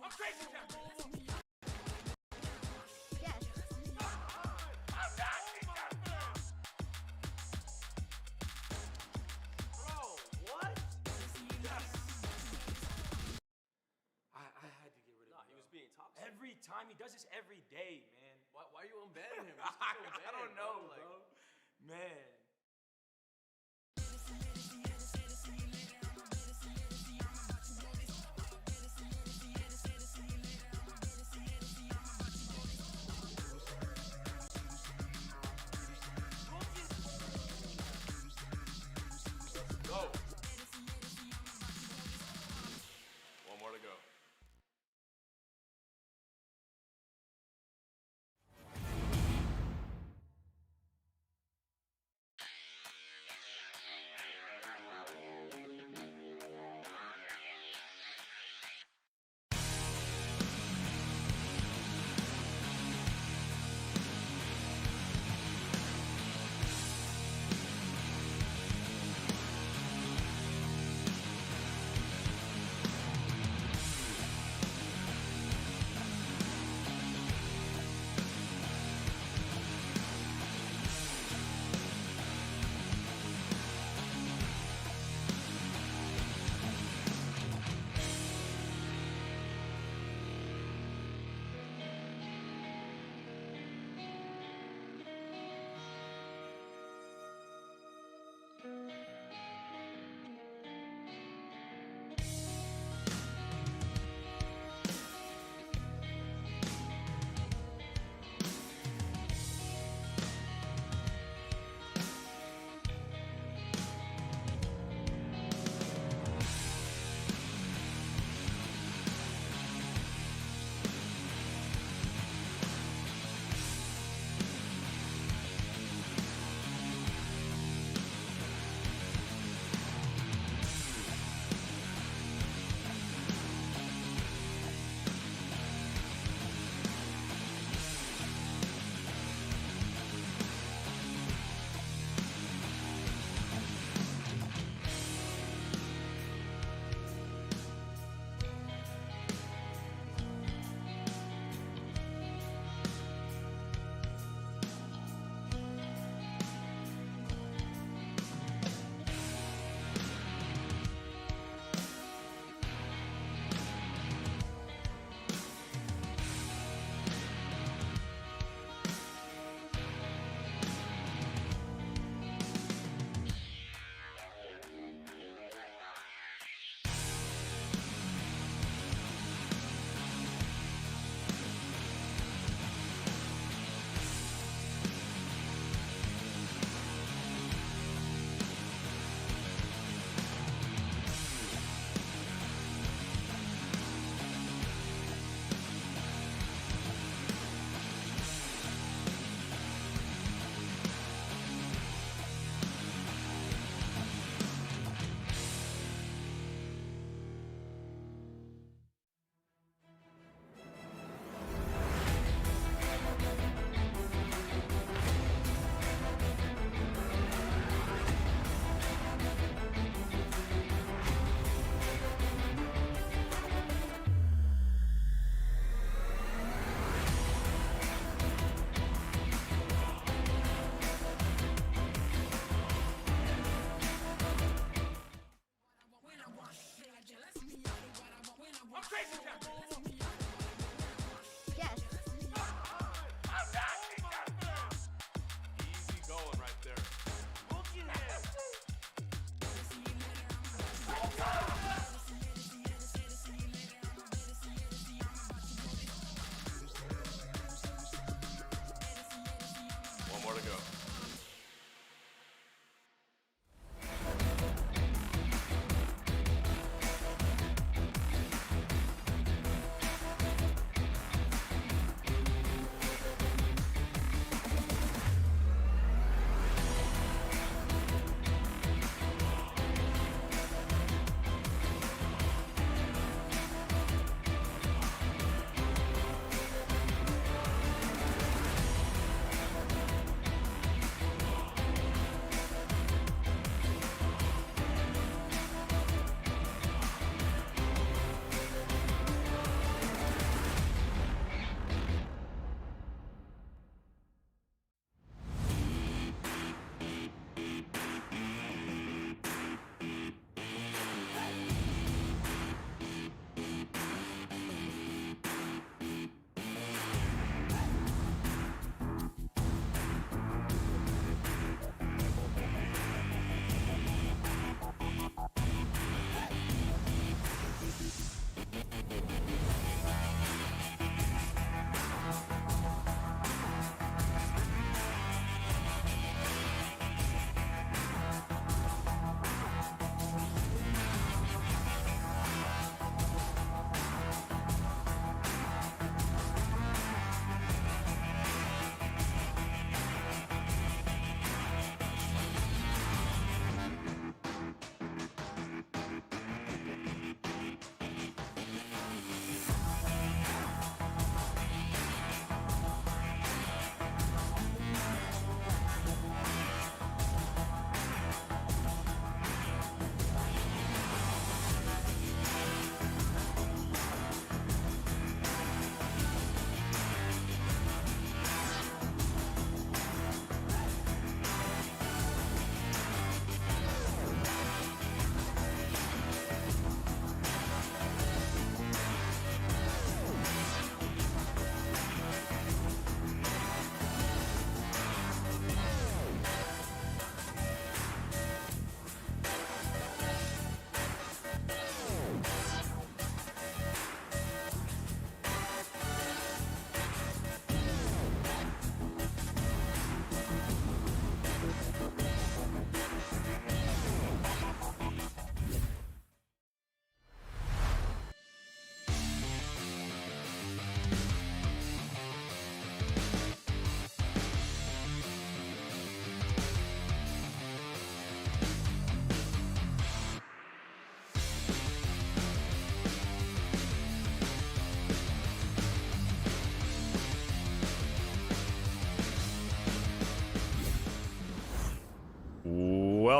I'm crazy tempered. Yes. I'm nasty tempered. Bro, what? Yes. I had to get rid of Nah, him. he was bro. being toxic. Every time he does this every day, man. Why are you unbanning him? He's so bad, I don't know, bro. bro. Man. Go. One more to go.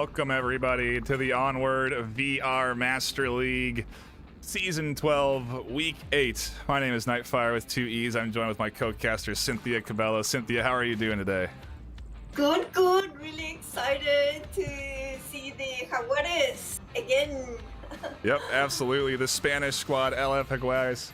Welcome, everybody, to the Onward VR Master League Season 12, Week 8. My name is Nightfire with 2 E's. I'm joined with my co-caster, Cynthia Cabello. Cynthia, how are you doing today? Good, good. Really excited to see the Jaguares again. Yep, absolutely. The Spanish squad, LF Jaguares,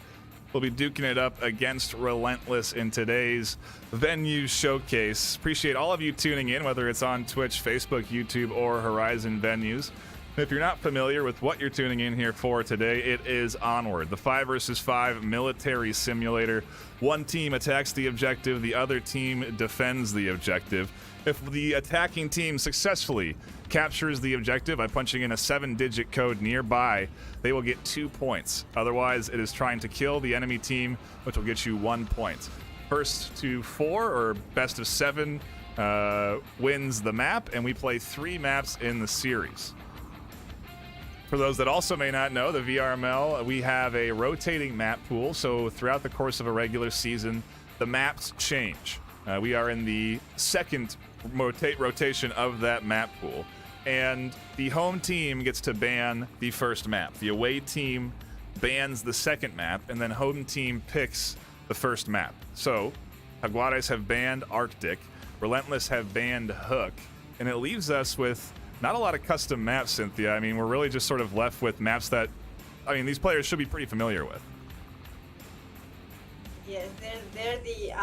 will be duking it up against Relentless in today's venue showcase. Appreciate all of you tuning in, whether it's on Twitch, Facebook, YouTube, or Horizon Venues. If you're not familiar with what you're tuning in here for today, it is Onward, the 5 versus 5 military simulator. One team attacks the objective, the other team defends the objective. If the attacking team successfully captures the objective by punching in a 7-digit code nearby, they will get 2 points. Otherwise, it is trying to kill the enemy team, which will get you 1 point. First to 4, or best of 7, wins the map, and we play 3 maps in the series. For those that also may not know, the VRML, we have a rotating map pool, so throughout the course of a regular season, the maps change. We are in the second rotation of that map pool, and the home team gets to ban the first map. The away team bans the second map, and then home team picks the first map. So, Jaguares have banned Arctic, Relentless have banned Hook, and it leaves us with not a lot of custom maps, Cynthia. I mean, we're really just sort of left with maps that, I mean, these players should be pretty familiar with. Yes, they're the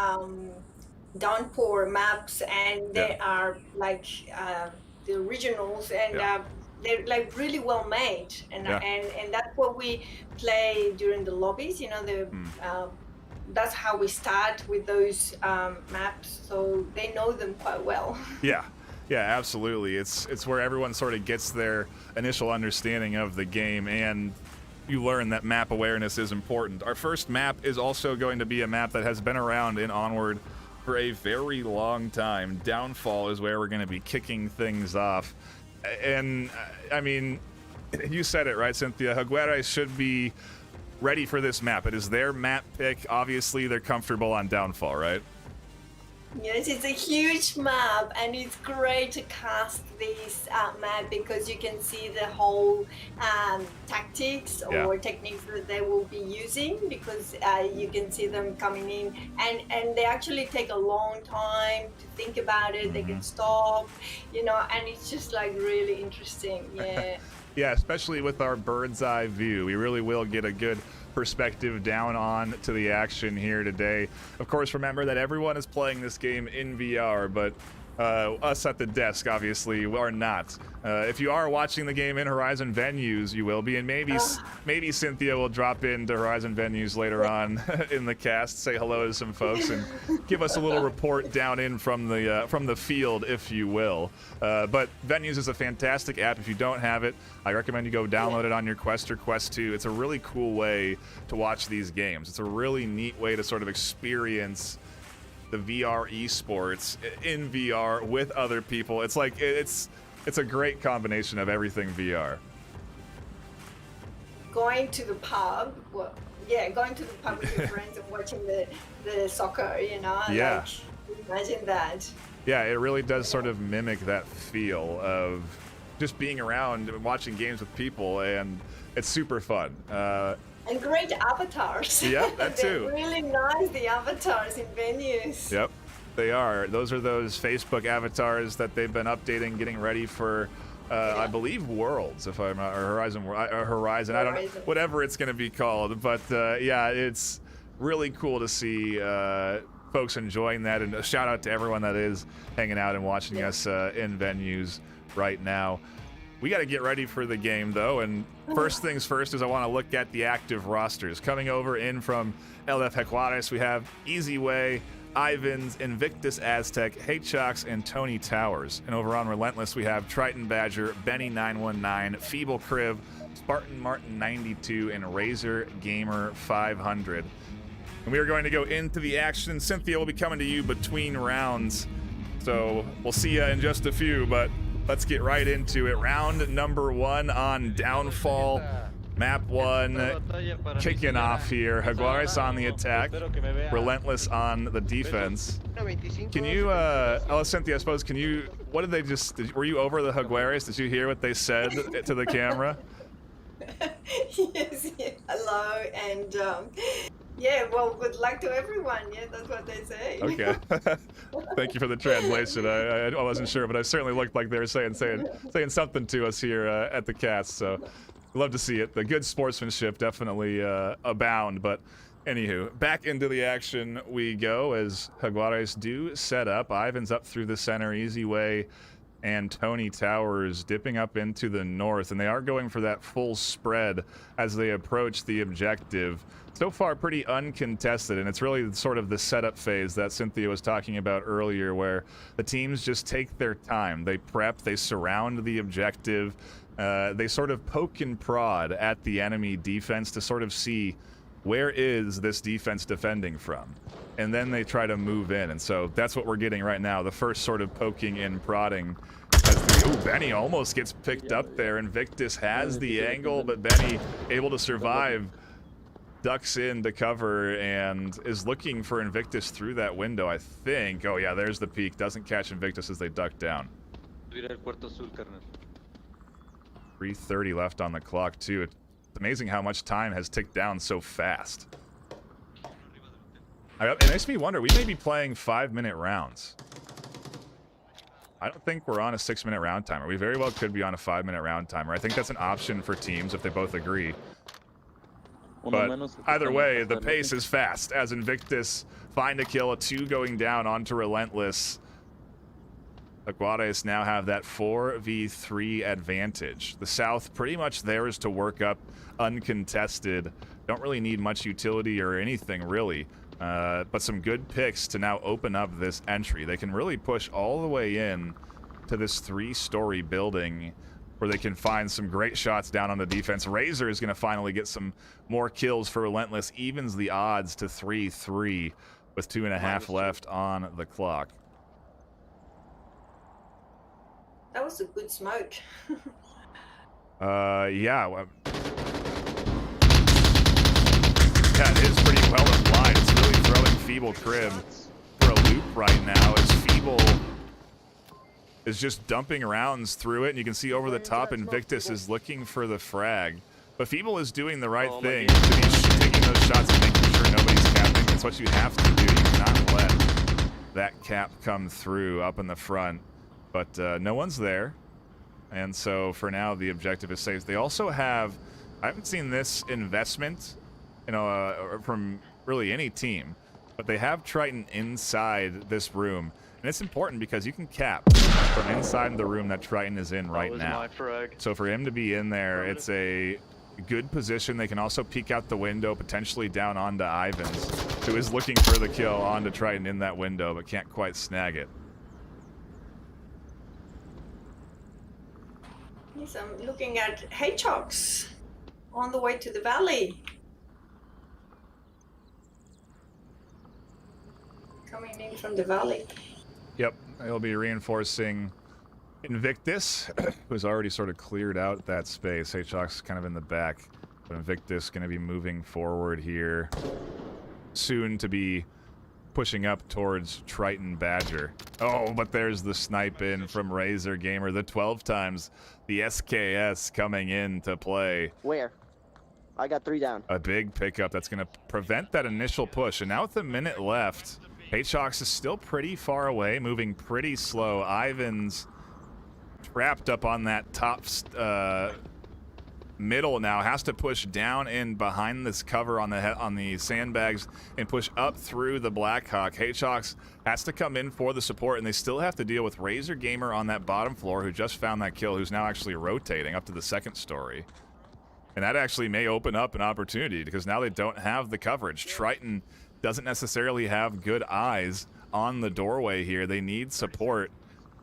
downpour maps, and they are like the originals, and they're like really well made, and and that's what we play during the lobbies. You know, that's how we start with those maps, so they know them quite well. Yeah, absolutely. It's where everyone sort of gets their initial understanding of the game, and you learn that map awareness is important. Our first map is also going to be a map that has been around in Onward for a very long time. Downfall is where we're going to be kicking things off. And, I mean, you said it, right, Cynthia? Jaguares should be ready for this map. It is their map pick. Obviously, they're comfortable on Downfall, right? Yes, it's a huge map, and it's great to cast this map because you can see the whole tactics or techniques that they will be using, because you can see them coming in, and they actually take a long time to think about it. They can stop, you know, and it's just like really interesting. Yeah, especially with our bird's eye view, we really will get a good perspective down on to the action here today. Of course, remember that everyone is playing this game in VR, but us at the desk obviously are not. If you are watching the game in Horizon Venues, you will be, and maybe Cynthia will drop into Horizon Venues later on in the cast, say hello to some folks, and give us a little report down in from the field, if you will. But Venues is a fantastic app. If you don't have it, I recommend you go download it on your Quest or Quest 2. It's a really cool way to watch these games. It's a really neat way to sort of experience the VR esports in VR with other people. It's like it's a great combination of everything VR. Going to the pub, going to the pub with your friends and watching the soccer, you know. Yeah. Like, imagine that. Yeah, it really does sort of mimic that feel of just being around and watching games with people, and it's super fun. And great avatars. Yep, that too. They're really nice, the avatars in Venues. Yep, they are. Those are those Facebook avatars that they've been updating, getting ready for, I believe, Worlds, if I'm not, or Horizon. I don't know, whatever it's going to be called. But yeah, it's really cool to see folks enjoying that, and a shout out to everyone that is hanging out and watching us in Venues right now. We got to get ready for the game, though, and first things first is I want to look at the active rosters. Coming over in from LF Jaguares, we have Easy Way, Ivans, Invictus Aztec, Hatechox, and Tony Towers. And over on Relentless, we have Triton Badger, Benny 919, Feeble Crib, Spartan Martin 92, and Razor Gamer 500. And we are going to go into the action. Cynthia will be coming to you between rounds, so we'll see you in just a few, but let's get right into it. Round number 1 on Downfall. Map 1 kicking off here. Jaguares on the attack. Relentless on the defense. Can you, Cynthia, I suppose, can you, what did they just, were you over the Jaguares? Did you hear what they said to the camera? Yes, yeah. Hello, and yeah, well, good luck to everyone. Yeah, that's what they say. Okay. Thank you for the translation. I wasn't sure, but I certainly looked like they were saying something to us here at the cast. So, love to see it. The good sportsmanship definitely abound. But anywho, back into the action we go as Jaguares do set up. Ivan's up through the center, easy way. And Tony Towers dipping up into the north, and they are going for that full spread as they approach the objective. So far, pretty uncontested, and it's really sort of the setup phase that Cynthia was talking about earlier, where the teams just take their time. They prep, they surround the objective, they sort of poke and prod at the enemy defense to sort of see where is this defense defending from, and then they try to move in. And so that's what we're getting right now, the first sort of poking and prodding. Ooh, Benny almost gets picked up there. Invictus has the angle, but Benny able to survive, ducks in to cover, and is looking for Invictus through that window, I think. Oh yeah, there's the peek. Doesn't catch Invictus as they duck down. 3:30 left on the clock too. It's amazing how much time has ticked down so fast. It makes me wonder, we may be playing 5-minute rounds. I don't think we're on a 6-minute round timer. We very well could be on a 5-minute round timer. I think that's an option for teams if they both agree. But either way, the pace is fast as Invictus find a kill, a 2 going down onto Relentless. Jaguares now have that 4v3 advantage. The South pretty much theirs to work up uncontested. Don't really need much utility or anything really. But some good picks to now open up this entry. They can really push all the way in to this 3-story building where they can find some great shots down on the defense. Razor is going to finally get some more kills for Relentless, evens the odds to 3-3 with 2.5 left on the clock. That was a good smoke. Yeah. Yeah, it is pretty well implied. It's really throwing Feeble Crib for a loop right now as Feeble is just dumping rounds through it, and you can see over the top Invictus is looking for the frag. But Feeble is doing the right thing to be taking those shots and making sure nobody's capping. That's what you have to do. You cannot let that cap come through up in the front. But no one's there. And so for now, the objective is safe. They also have, I haven't seen this investment, you know, from really any team, but they have Triton inside this room. And it's important because you can cap from inside the room that Triton is in right now. So for him to be in there, it's a good position. They can also peek out the window, potentially down onto Ivans, who is looking for the kill onto Triton in that window, but can't quite snag it. Yes, I'm looking at Hedgehogs on the way to the valley. Coming in from the valley. Yep, he'll be reinforcing Invictus, who's already sort of cleared out that space. Hedgehog's kind of in the back, but Invictus going to be moving forward here. Soon to be pushing up towards Triton Badger. Oh, but there's the snipe in from Razor Gamer. The 12 times the SKS coming in to play. Where? I got 3 down. A big pickup that's going to prevent that initial push. And now with a minute left, Hedgehogs is still pretty far away, moving pretty slow. Ivan's trapped up on that top middle now, has to push down in behind this cover on the sandbags and push up through the Blackhawk. Hedgehogs has to come in for the support, and they still have to deal with Razor Gamer on that bottom floor, who just found that kill, who's now actually rotating up to the 2nd story. And that actually may open up an opportunity because now they don't have the coverage. Triton doesn't necessarily have good eyes on the doorway here. They need support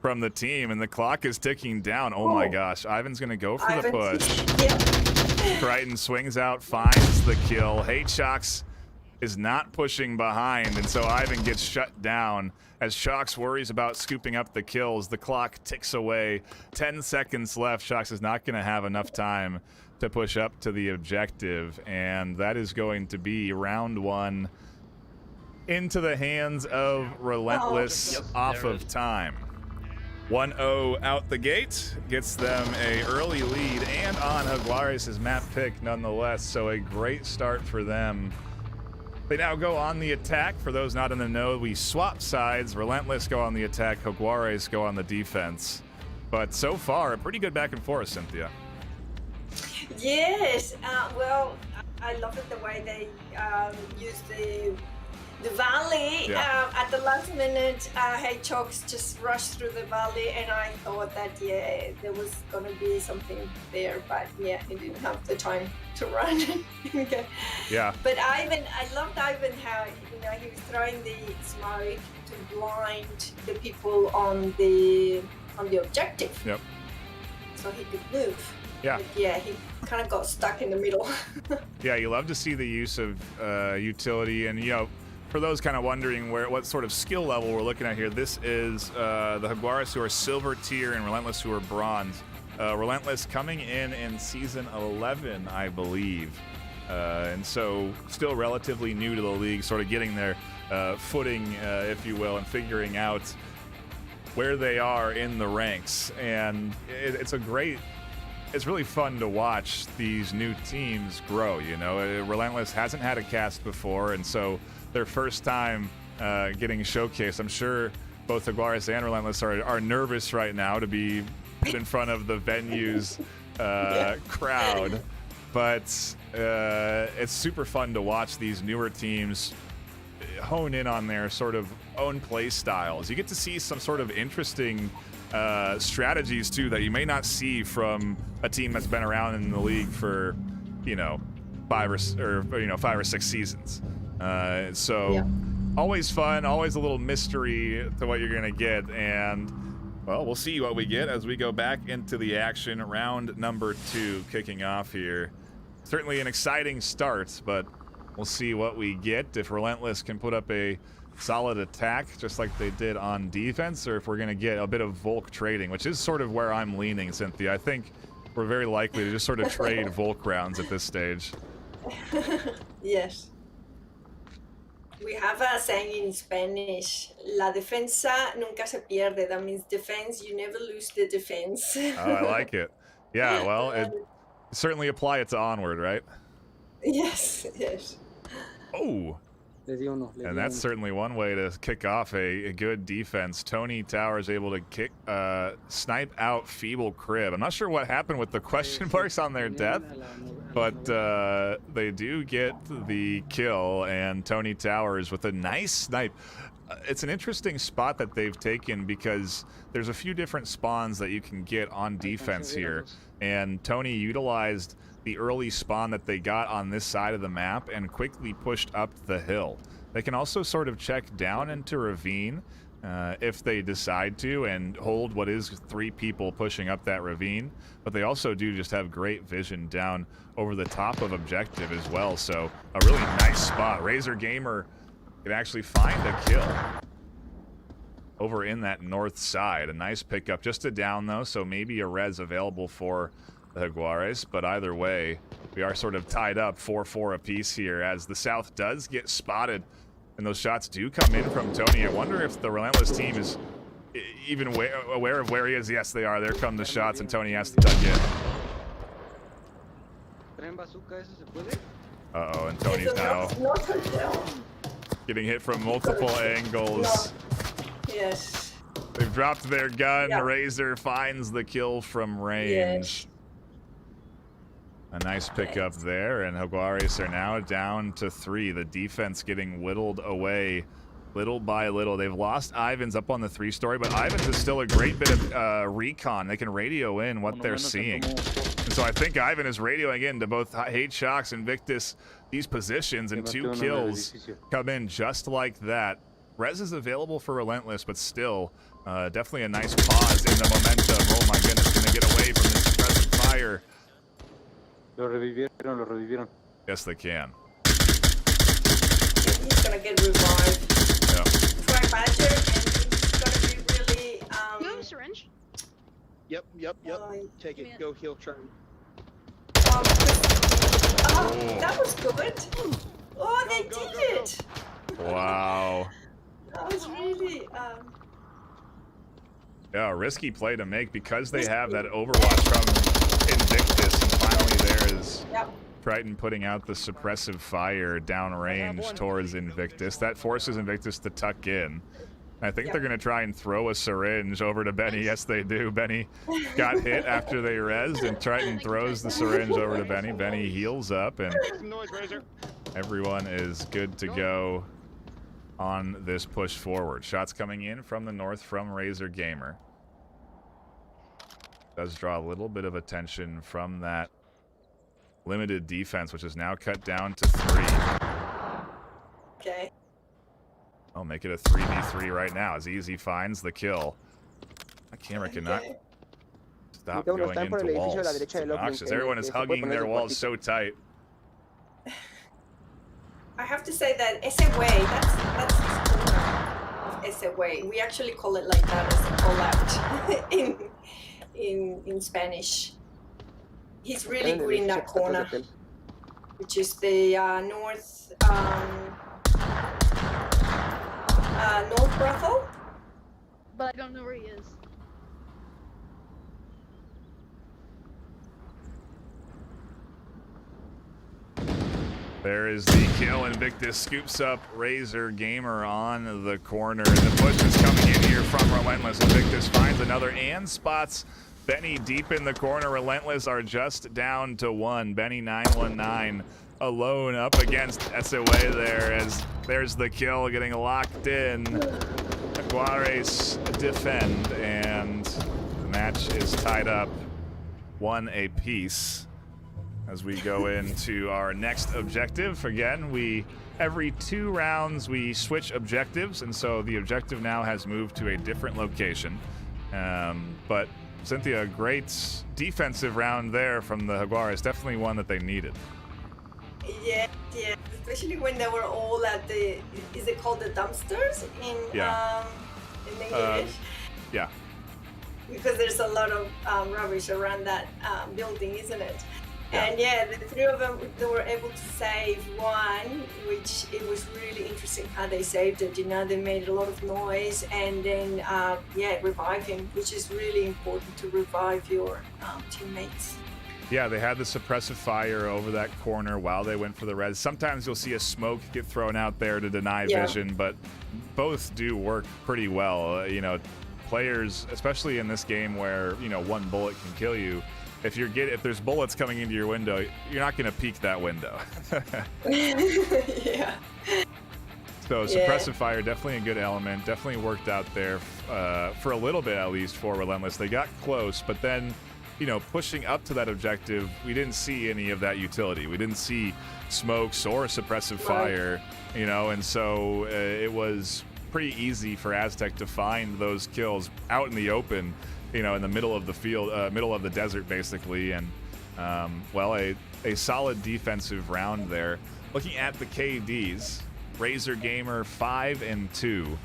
from the team, and the clock is ticking down. Oh my gosh, Ivan's gonna go for the push. Yep. Triton swings out, finds the kill. Hedgehogs is not pushing behind, and so Ivan gets shut down as Shocks worries about scooping up the kills. The clock ticks away. 10 seconds left. Shocks is not gonna have enough time to push up to the objective, and that is going to be round 1 into the hands of Relentless off of time. 1-0 out the gate gets them a early lead and on Jaguares' map pick nonetheless, so a great start for them. They now go on the attack. For those not in the know, we swap sides. Relentless go on the attack, Jaguares go on the defense. But so far, a pretty good back and forth, Cynthia. Yes, well, I love it the way they use the valley. Yeah. At the last minute, Hedgehogs just rushed through the valley, and I thought that, yeah, there was going to be something there, but yeah, he didn't have the time to run. Okay. Yeah. But Ivan, I loved Ivan how, he was throwing the smoke to blind the people on the objective. Yep. So he could move. Yeah. But yeah, he kind of got stuck in the middle. Yeah, you love to see the use of utility, and for those kind of wondering what sort of skill level we're looking at here, this is the Jaguares who are silver tier and Relentless who are bronze. Relentless coming in season 11, I believe, and so still relatively new to the league, sort of getting their footing, if you will, and figuring out where they are in the ranks. And it's really fun to watch these new teams grow. Relentless hasn't had a cast before, and so their first time getting showcased. I'm sure both Jaguares and Relentless are nervous right now to be put in front of the venue's crowd, but it's super fun to watch these newer teams hone in on their sort of own play styles. You get to see some sort of interesting strategies too that you may not see from a team that's been around in the league for 5 or 6 seasons. Always fun, always a little mystery to what you're gonna get, and well, we'll see what we get as we go back into the action. Round number 2 kicking off here. Certainly an exciting start, but we'll see what we get. If Relentless can put up a solid attack just like they did on defense, or if we're going to get a bit of Volk trading, which is sort of where I'm leaning, Cynthia. I think we're very likely to just sort of trade Volk rounds at this stage. Yes. We have a saying in Spanish, la defensa nunca se pierde. That means defense, you never lose the defense. Oh, I like it. Yeah, well, certainly apply it to Onward, right? Yes. Oh. And that's certainly one way to kick off a good defense. Tony Towers able to snipe out Feeble Crib. I'm not sure what happened with the question marks on their death, but they do get the kill, and Tony Towers with a nice snipe. It's an interesting spot that they've taken because there's a few different spawns that you can get on defense here, and Tony utilized the early spawn that they got on this side of the map and quickly pushed up the hill. They can also sort of check down into ravine if they decide to, and hold what is 3 people pushing up that ravine, but they also do just have great vision down over the top of objective as well. So a really nice spot. Razor Gamer can actually find a kill over in that north side. A nice pickup, just a down though, so maybe a res available for the Jaguares, but either way, we are sort of tied up 4-4 apiece here as the south does get spotted, and those shots do come in from Tony. I wonder if the Relentless team is even aware of where he is. Yes, they are. There come the shots, and Tony has to duck in. Uh-oh, and Tony's now getting hit from multiple angles. Yes. They've dropped their gun. Yeah. Razor finds the kill from range. Yes. A nice pickup there, and Jaguares are now down to 3. The defense getting whittled away little by little. They've lost Ivans up on the 3-story, but Ivans is still a great bit of recon. They can radio in what they're seeing. And so I think Ivan is radioing in to both Hate Shocks and Victus these positions, and 2 kills come in just like that. Res is available for Relentless, but still definitely a nice pause in the momentum. Oh my goodness, gonna get away from this suppressive fire. Lo revivieron. Yes, they can. He's gonna get revived. Yeah. Try Badger, and he's gonna be really. You have a syringe? Yep. Oh, Take it. Go heal Trent. That was good. Oh, they did it. Wow. That was really Yeah, risky play to make because they have that overwatch from Invictus, and finally there is Yep. Triton putting out the suppressive fire downrange towards Invictus. That forces Invictus to tuck in. I think they're going to try and throw a syringe over to Benny. Yes, they do. Benny got hit after they rezzed, and Triton throws the syringe over to Benny. Benny heals up, and everyone is good to go on this push forward. Shots coming in from the north from Razor Gamer. Does draw a little bit of attention from that limited defense, which is now cut down to 3. Okay. I'll make it a 3v3 right now as Easy finds the kill. My camera cannot stop going into walls. It's obnoxious. Everyone is hugging their walls so tight. I have to say that ese way, that's ese way. We actually call it like that as a call out in Spanish. He's really good in that corner, which is the north brothel. But I don't know where he is. There is the kill. Invictus scoops up Razor Gamer on the corner. The push is coming in here from Relentless. Invictus finds another and spots Benny deep in the corner. Relentless are just down to 1. Benny 919 alone up against SOA there as there's the kill getting locked in. Juarez defend, and the match is tied up 1 apiece. As we go into our next objective, again, every 2 rounds we switch objectives, and so the objective now has moved to a different location. But Cynthia, a great defensive round there from the Jaguares, definitely one that they needed. Yeah, especially when they were all at the, is it called the dumpsters in English? Yeah. Because there's a lot of rubbish around that building, isn't it? Yeah. And yeah, the 3 of them, they were able to save one, which it was really interesting how they saved it. You know, they made a lot of noise and then, revive him, which is really important to revive your teammates. Yeah, they had the suppressive fire over that corner while they went for the res. Sometimes you'll see a smoke get thrown out there to deny vision, but both do work pretty well. You know, players, especially in this game where, you know, 1 bullet can kill you, if there's bullets coming into your window, you're not going to peek that window. Yeah. So suppressive fire, definitely a good element. Definitely worked out there for a little bit, at least, for Relentless. They got close, but then, you know, pushing up to that objective, we didn't see any of that utility. We didn't see smokes or suppressive fire, you know, and so it was pretty easy for Aztec to find those kills out in the open, you know, in the middle of the field, middle of the desert, basically. And, a solid defensive round there. Looking at the KDs, Razor Gamer 5-2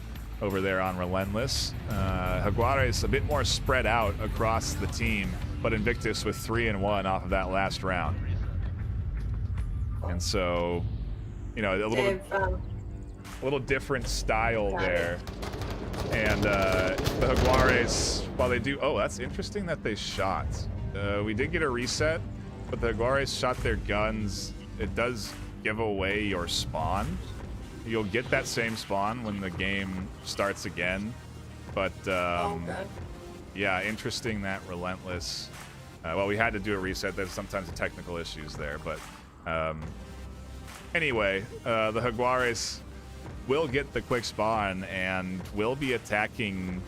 over there on Relentless. Jaguares a bit more spread out across the team, but Invictus with 3-1 off of that last round. And so, you know, a little different style there. And the Jaguares, while they do, that's interesting that they shot. We did get a reset, but the Jaguares shot their guns. It does give away your spawn. You'll get that same spawn when the game starts again. But yeah, interesting that Relentless. We had to do a reset. There's sometimes technical issues there, but anyway, the Jaguares will get the quick spawn and will be attacking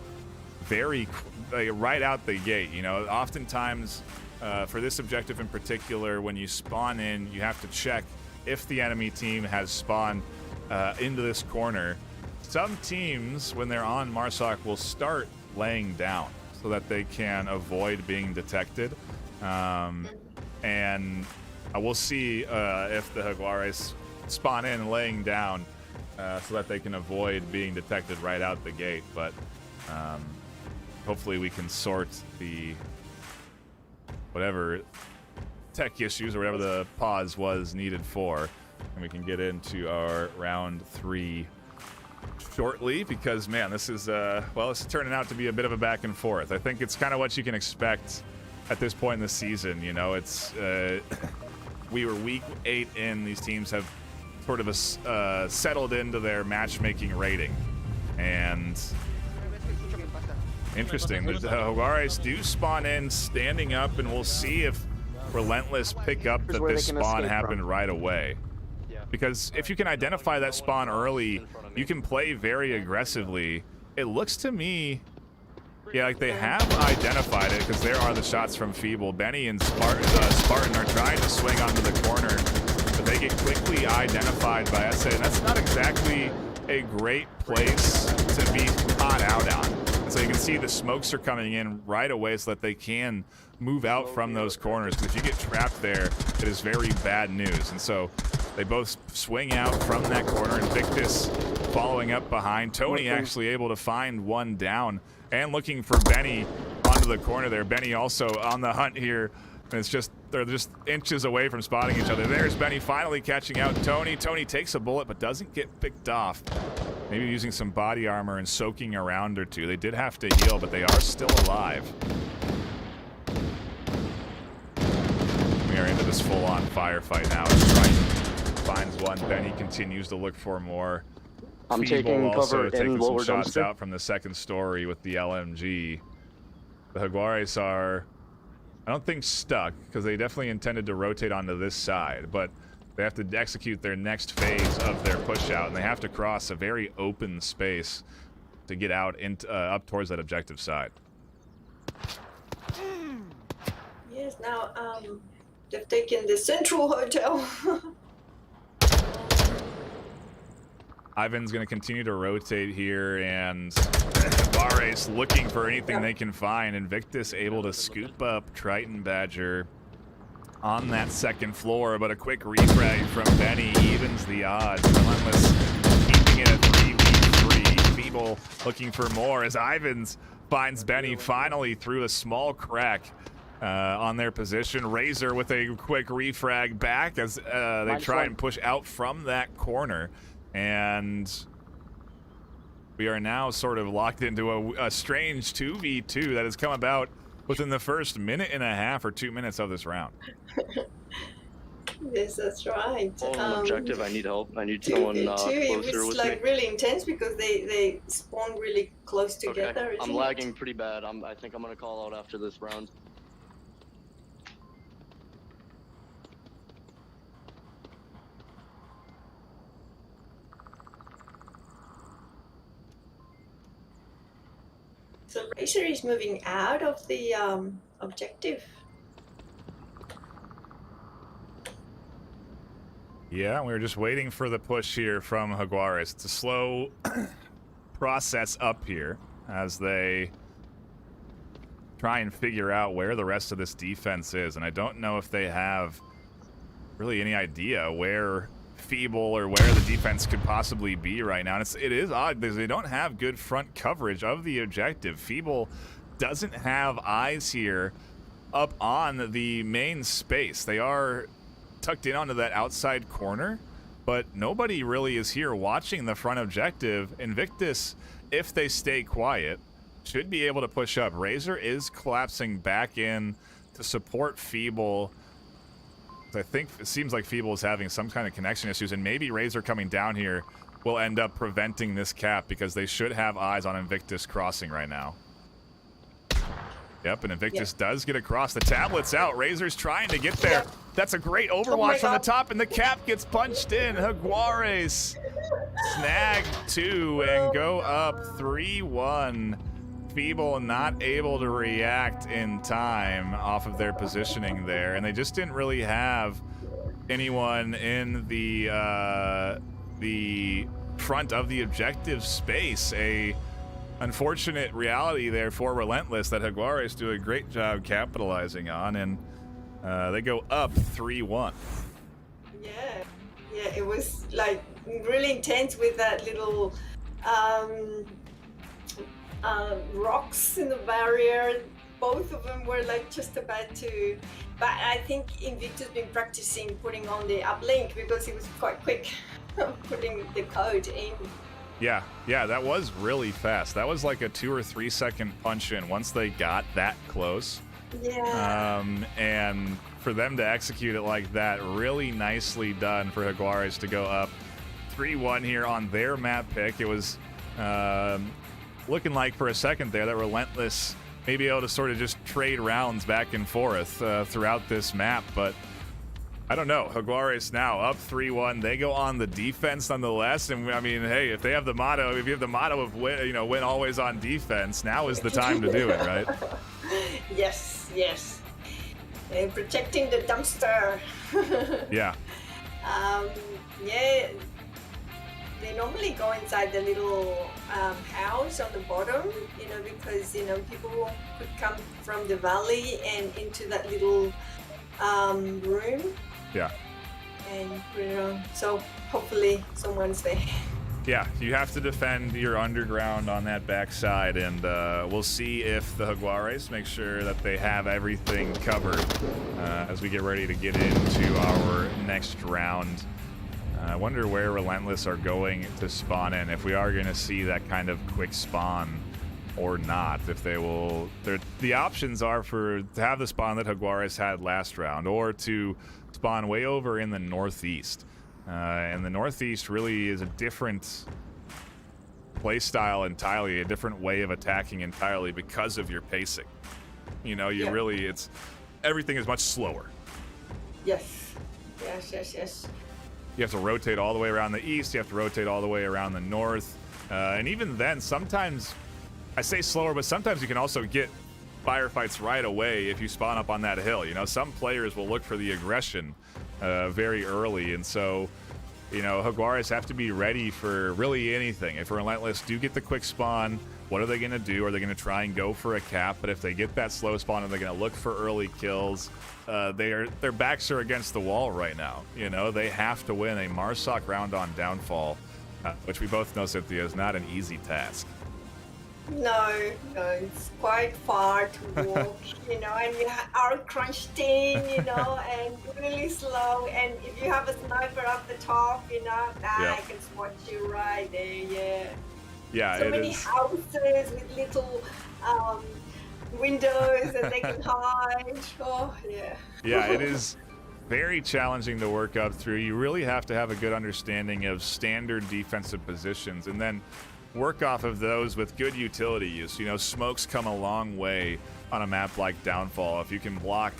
right out the gate. You know, oftentimes for this objective in particular, when you spawn in, you have to check if the enemy team has spawned into this corner. Some teams, when they're on Marsoc, will start laying down so that they can avoid being detected. And we'll see if the Jaguares spawn in laying down so that they can avoid being detected right out the gate. But hopefully we can sort the whatever tech issues or whatever the pause was needed for. And we can get into our round 3 shortly because, man, this is, well, this is turning out to be a bit of a back and forth. I think it's kind of what you can expect at this point in the season. You know, it's, we were week 8 in. These teams have sort of settled into their matchmaking rating. And interesting. The Jaguares do spawn in standing up, and we'll see if Relentless pick up that this spawn happened right away. Because if you can identify that spawn early, you can play very aggressively. It looks to me, yeah, like they have identified it because there are the shots from Feeble. Benny and Spartan are trying to swing onto the corner, but they get quickly identified by SA, and that's not exactly a great place to be caught out on. And so you can see the smokes are coming in right away so that they can move out from those corners. Because if you get trapped there, it is very bad news. And so they both swing out from that corner. Invictus following up behind. Tony actually able to find one down and looking for Benny onto the corner there. Benny also on the hunt here. And it's just, they're just inches away from spotting each other. There's Benny finally catching out Tony. Tony takes a bullet but doesn't get picked off. Maybe using some body armor and soaking a round or two. They did have to heal, but they are still alive. We are into this full-on firefight now. Triton finds one. Benny continues to look for more. I'm Feeble taking also cover taking in some lower shots dumpster. out from the second story with the LMG. The Jaguares are, I don't think stuck, because they definitely intended to rotate onto this side, but they have to execute their next phase of their push out, and they have to cross a very open space to get out into, up towards that objective side. Yes, now they've taken the Central Hotel. Ivan's going to continue to rotate here, and Bares looking for anything they can find. Invictus able to scoop up Triton Badger on that second floor, but a quick refrag from Benny evens the odds. Relentless keeping it at 3v3. Feeble looking for more as Ivans finds Benny finally through a small crack on their position. Razor with a quick refrag back as they try and push out from that corner. And we are now sort of locked into a strange 2v2 that has come about within the first minute and a half or 2 minutes of this round. Yes, that's right. Objective, I need help. I need 2v2, someone it closer was with like me. really intense because they spawn really close together. Okay. I'm isn't it? lagging pretty bad. I think I'm gonna call out after this round. So Razor is moving out of the objective. Yeah, we were just waiting for the push here from Jaguares. It's a slow process up here as they try and figure out where the rest of this defense is. And I don't know if they have really any idea where Feeble or where the defense could possibly be right now. And it is odd because they don't have good front coverage of the objective. Feeble doesn't have eyes here up on the main space. They are tucked in onto that outside corner, but nobody really is here watching the front objective. Invictus, if they stay quiet, should be able to push up. Razor is collapsing back in to support Feeble. I think it seems like Feeble is having some kind of connection issues, and maybe Razor coming down here will end up preventing this cap because they should have eyes on Invictus crossing right now. Yep, and Invictus does get across. The tablet's out. Razor's trying to get there. That's a great overwatch from the top, and the cap gets punched in. Jaguares snag 2 and go up 3-1. Feeble not able to react in time off of their positioning there, and they just didn't really have anyone in the front of the objective space. A unfortunate reality there for Relentless that Jaguares do a great job capitalizing on, and they go up 3-1. Yeah, it was like really intense with that little rocks in the barrier. both of them were like just about to. But I think Invictus been practicing putting on the uplink because he was quite quick putting the code in. Yeah, that was really fast. That was like a 2 or 3 second punch in once they got that close. Yeah. And for them to execute it like that, really nicely done for Jaguares to go up 3-1 here on their map pick. It was looking like for a second there that Relentless may be able to sort of just trade rounds back and forth throughout this map, but I don't know. Jaguares now up 3-1. They go on the defense nonetheless, and I mean, hey, if they have the motto, if you have the motto of win always on defense, now is the time to do it, right? Yes. Protecting the dumpster. Yeah. Yeah. They normally go inside the little house on the bottom, because people could come from the valley and into that little room. Yeah. And put it on. So hopefully someone's there. Yeah, you have to defend your underground on that backside, and we'll see if the Jaguares make sure that they have everything covered as we get ready to get into our next round. I wonder where Relentless are going to spawn in, if we are going to see that kind of quick spawn or not. If they will, the options are to have the spawn that Jaguares had last round, or to spawn way over in the northeast. And the northeast really is a different play style entirely, a different way of attacking entirely because of your pacing. Really, everything is much slower. Yes. You have to rotate all the way around the east, you have to rotate all the way around the north. And even then, sometimes, I say slower, but sometimes you can also get firefights right away if you spawn up on that hill. Some players will look for the aggression very early, and so Jaguares have to be ready for really anything. If Relentless do get the quick spawn, what are they going to do? Are they going to try and go for a cap? But if they get that slow spawn, are they going to look for early kills? Their backs are against the wall right now. They have to win a Marsoc round on Downfall, which we both know, Cynthia, is not an easy task. No, it's quite far to walk, and you are crunched in, and really slow. And if you have a sniper up the top, I can spot you right there, yeah. Yeah, so many houses with little windows that they can hide. Oh, yeah. Yeah, it is very challenging to work up through. You really have to have a good understanding of standard defensive positions, and then work off of those with good utility use. Smokes come a long way on a map like Downfall. If you can block,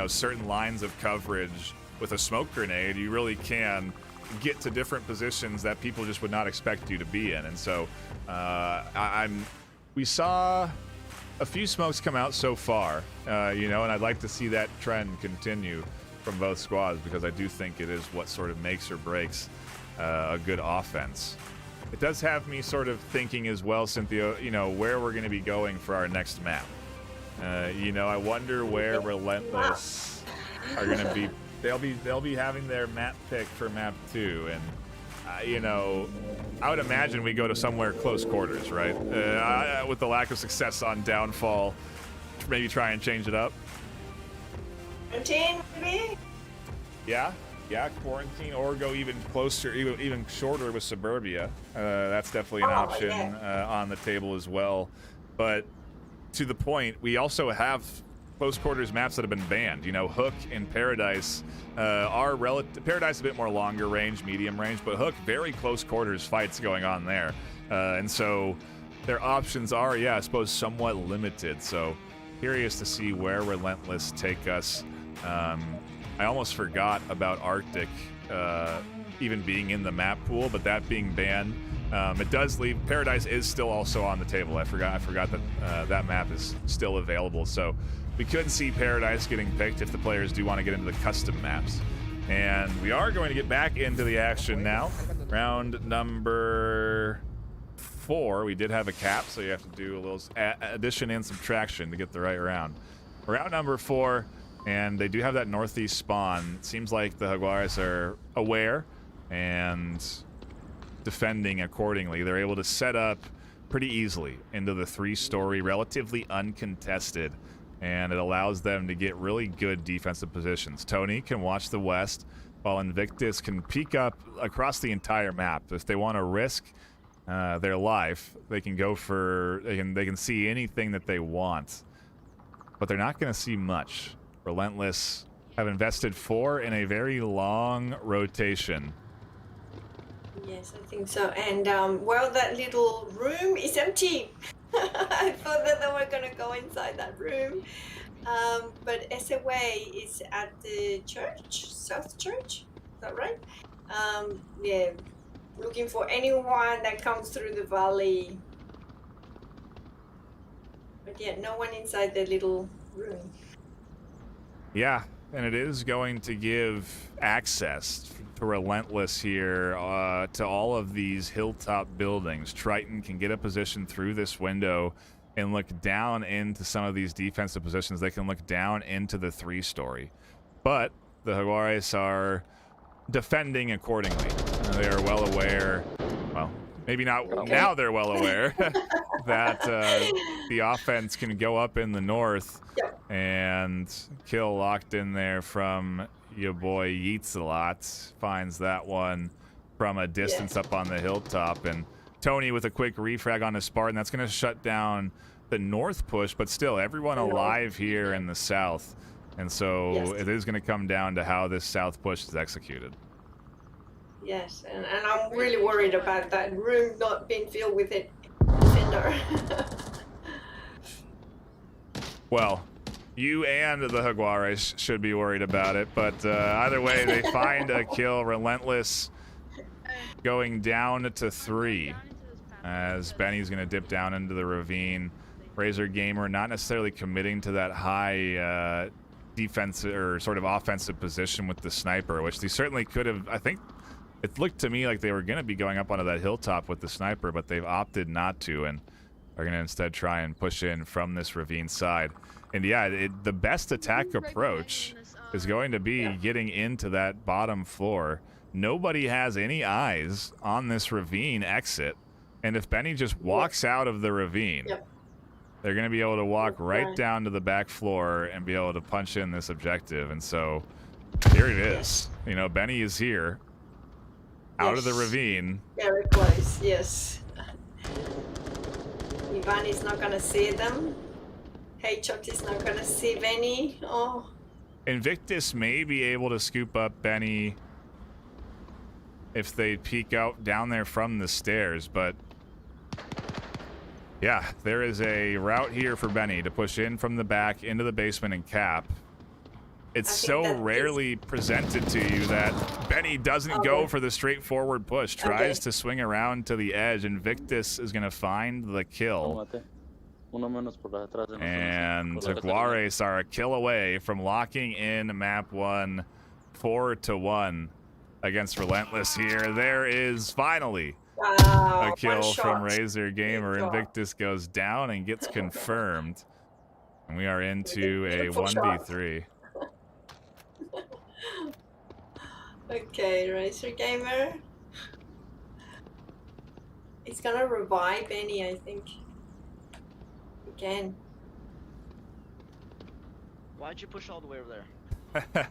certain lines of coverage with a smoke grenade, you really can get to different positions that people just would not expect you to be in. And so, we saw a few smokes come out so far, and I'd like to see that trend continue from both squads, because I do think it is what sort of makes or breaks a good offense. It does have me sort of thinking as well, Cynthia, where we're going to be going for our next map. I wonder where Relentless are going to be. They'll be having their map pick for map 2, and I would imagine we go to somewhere close quarters, right? With the lack of success on Downfall, maybe try and change it up. Quarantine, maybe? Yeah, quarantine, or go even closer, even shorter with Suburbia. That's definitely an option on the table as well. But to the point, we also have close quarters maps that have been banned. Hook and Paradise are relative. Paradise a bit more longer range, medium range, but Hook, very close quarters fights going on there. And so their options are, I suppose, somewhat limited. So curious to see where Relentless take us. I almost forgot about Arctic even being in the map pool, but that being banned, it does leave. Paradise is still also on the table. I forgot that that map is still available. So we could see Paradise getting picked if the players do want to get into the custom maps. And we are going to get back into the action now. Round number 4. We did have a cap, so you have to do a little addition and subtraction to get the right round. Round number 4. And they do have that northeast spawn. It seems like the Jaguares are aware and defending accordingly. They're able to set up pretty easily into the 3-story, relatively uncontested, and it allows them to get really good defensive positions. Tony can watch the west, while Invictus can peek up across the entire map. If they want to risk their life, they can go for they can see anything that they want, but they're not going to see much. Relentless have invested 4 in a very long rotation. Yes, I think so. And well, that little room is empty. I thought that they were gonna go inside that room, but SOA is at the church, South Church. Is that right? Yeah, looking for anyone that comes through the valley. But yeah, no one inside the little room. Yeah, and it is going to give access to Relentless here to all of these hilltop buildings. Triton can get a position through this window and look down into some of these defensive positions. They can look down into the 3-story. But the Jaguares are defending accordingly. They are well aware, well, maybe not now they're well aware, that the offense can go up in the north and kill locked in there from your boy Yeats-a-lot. Finds that one from a distance up on the hilltop. And Tony with a quick refrag on his Spartan. That's going to shut down the north push, but still everyone alive here in the south. And so it is going to come down to how this south push is executed. Yes, and I'm really worried about that room not being filled with a defender. Well, you and the Jaguares should be worried about it, but either way, they find a kill. Relentless going down to 3 as Benny's going to dip down into the ravine. Razor Gamer not necessarily committing to that high defensive or sort of offensive position with the sniper, which they certainly could have. I think it looked to me like they were going to be going up onto that hilltop with the sniper, but they've opted not to and are going to instead try and push in from this ravine side. And yeah, the best attack approach is going to be getting into that bottom floor. Nobody has any eyes on this ravine exit. And if Benny just walks out of the ravine, they're going to be able to walk right down to the back floor and be able to punch in this objective. And so here it is. You know, Benny is here, out of the ravine. Very close, yes. Ivan is not going to see them. Haychok is not going to see Benny. Oh. Invictus may be able to scoop up Benny if they peek out down there from the stairs, but yeah, there is a route here for Benny to push in from the back into the basement and cap. It's so rarely presented to you that Benny doesn't go for the straightforward push, tries to swing around to the edge. Invictus is going to find the kill. And Jaguares are a kill away from locking in map 1 4-1 against Relentless here. There is finally a kill from Razor Gamer. Invictus goes down and gets confirmed. And we are into a 1v3. Okay, Razor Gamer. It's gonna revive Benny, I think. Again. Why'd you push all the way over there?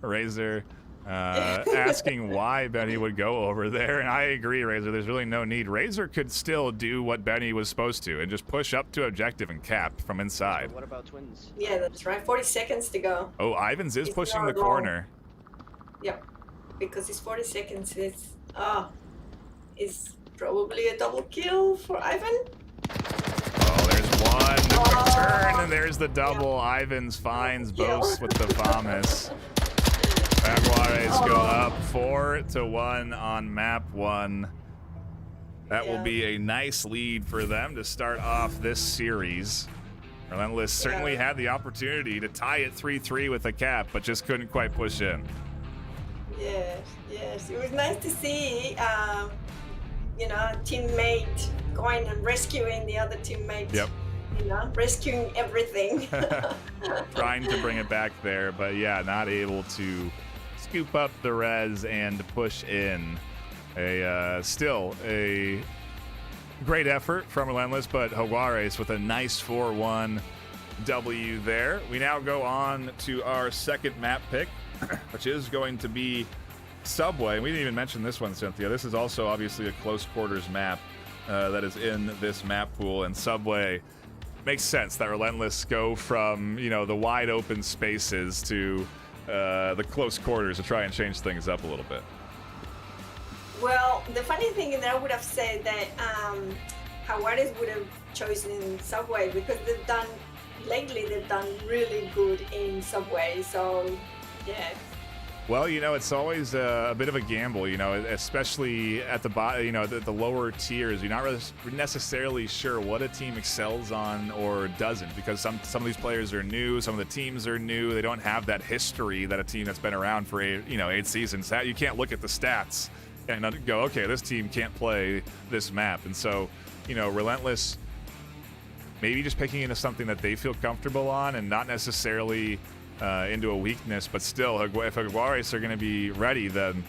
Razor asking why Benny would go over there, and I agree, Razor. There's really no need. Razor could still do what Benny was supposed to and just push up to objective and cap from inside. What about twins? Yeah, that's right. 40 seconds to go. Oh, Ivans is It's pushing the not long. corner. Yep, because it's 40 seconds. It's probably a double kill for Ivan. Oh, there's one. The quick turn, and there's the double. Ivans finds Bose with the Vomus. Jaguares go up 4-1 on map 1. That will be a nice lead for them to start off this series. Relentless certainly had the opportunity to tie it 3-3 with a cap, but just couldn't quite push in. Yes. It was nice to see, a teammate going and rescuing the other teammate. Yep. Rescuing everything. Trying to bring it back there, but yeah, not able to scoop up the res and push in. Still a great effort from Relentless, but Jaguares with a nice 4-1 W there. We now go on to our second map pick, which is going to be Subway. We didn't even mention this one, Cynthia. This is also obviously a close quarters map that is in this map pool, and Subway makes sense that Relentless go from, you know, the wide open spaces to the close quarters to try and change things up a little bit. Well, the funny thing is that I would have said that Jaguares would have chosen Subway because they've done really good in Subway. So, yeah. Well, you know, it's always a bit of a gamble, you know, especially at the bottom, you know, the lower tiers. You're not really necessarily sure what a team excels on or doesn't, because some of these players are new, some of the teams are new. They don't have that history that a team that's been around for 8 seasons. You can't look at the stats and go, okay, this team can't play this map. And so, you know, Relentless maybe just picking into something that they feel comfortable on and not necessarily into a weakness, but still, if Jaguares are going to be ready, then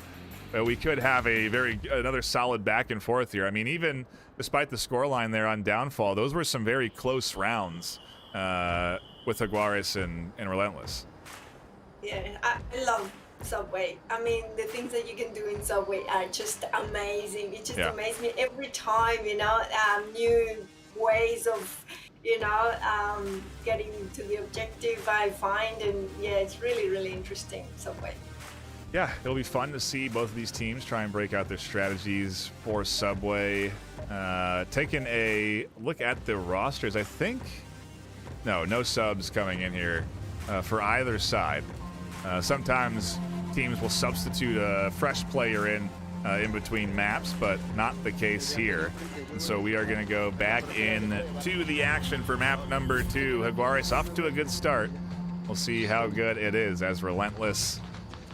we could have another solid back and forth here. I mean, even despite the scoreline there on Downfall, those were some very close rounds with Jaguares and Relentless. Yeah, I love Subway. I mean, the things that you can do in Subway are just amazing. It just amazes me every time, you know, new ways of, you know, getting to the objective I find, and yeah, it's really, really interesting Subway. Yeah, it'll be fun to see both of these teams try and break out their strategies for Subway. Taking a look at the rosters, I think, no subs coming in here for either side. Sometimes teams will substitute a fresh player in between maps, but not the case here. And so we are going to go back in to the action for map number 2. Jaguares off to a good start. We'll see how good it is as Relentless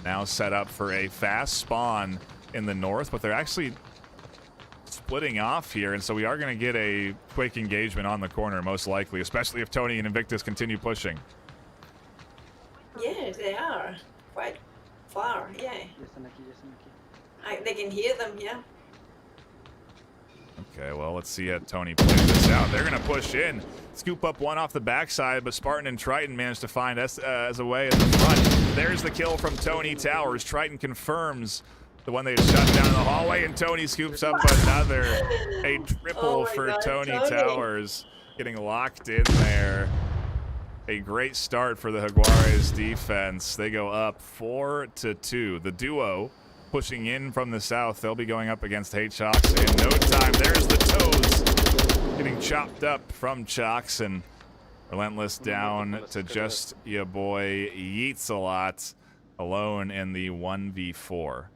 now set up for a fast spawn in the north, but they're actually splitting off here, and so we are going to get a quick engagement on the corner, most likely, especially if Tony and Invictus continue pushing. Yeah, they are quite far, yeah. They can hear them, yeah. Okay, well, let's see how Tony plays this out. They're going to push in, scoop up one off the backside, but Spartan and Triton managed to find as a way in the front. There's the kill from Tony Towers. Triton confirms the one they had shut down in the hallway, and Tony scoops up another. A triple for Tony Towers, getting locked in there. A great start for the Jaguares defense. They go up 4-2. The duo pushing in from the south. They'll be going up against Hate Chalks in no time. There's the toes getting chopped up from Chalks, and Relentless down to just your boy Yeats a lot alone in the 1v4.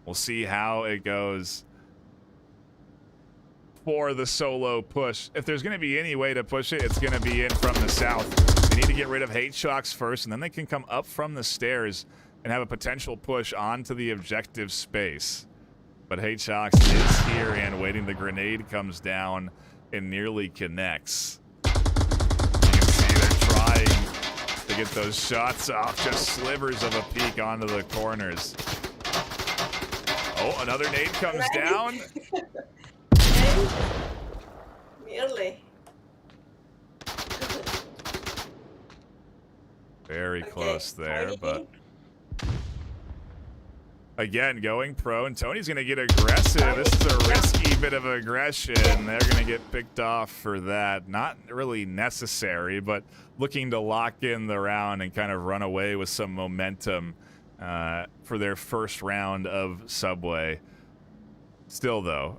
We'll see how it goes for the solo push. If there's going to be any way to push it, it's going to be in from the south. They need to get rid of Hate Chalks first, and then they can come up from the stairs and have a potential push onto the objective space. But Hate Chalks is here and waiting. The grenade comes down and nearly connects. You can see they're trying to get those shots off, just slivers of a peek onto the corners. Oh, another nade comes down. Nearly. Very close there, but again, going pro, and Tony's going to get aggressive. This is a risky bit of aggression. They're going to get picked off for that. Not really necessary, but looking to lock in the round and kind of run away with some momentum for their first round of Subway. Still, though,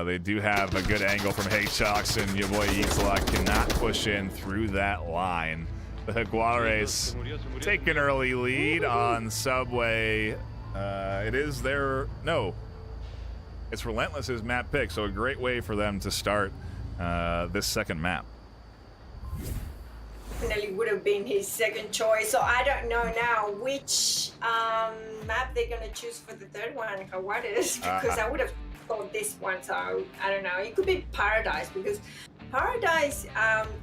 they do have a good angle from Hate Chalks, and your boy Eatsalot cannot push in through that line. The Jaguares take an early lead on Subway. It's Relentless's map pick, so a great way for them to start this second map. Definitely would have been his second choice, so I don't know now which map they're going to choose for the third one, Jaguares, because I would have thought this one, so I don't know. It could be Paradise, because Paradise,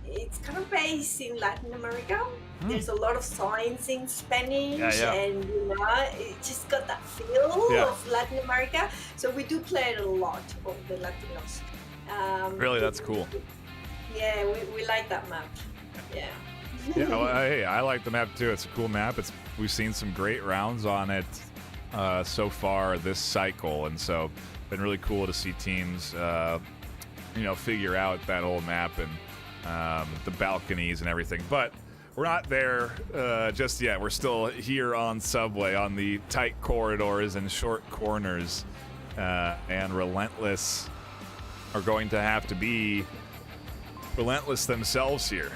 it's kind of based in Latin America, there's a lot of signs in Spanish, Yeah. and it just got that feel Yeah. of Latin America. So we do play it a lot of the Latinos. Really, that's cool. Yeah, we like that map. Yeah. Yeah, well, hey, I like the map too. It's a cool map. We've seen some great rounds on it so far this cycle, and so been really cool to see teams, figure out that whole map and the balconies and everything. But we're not there just yet. We're still here on Subway on the tight corridors and short corners, and Relentless are going to have to be relentless themselves here,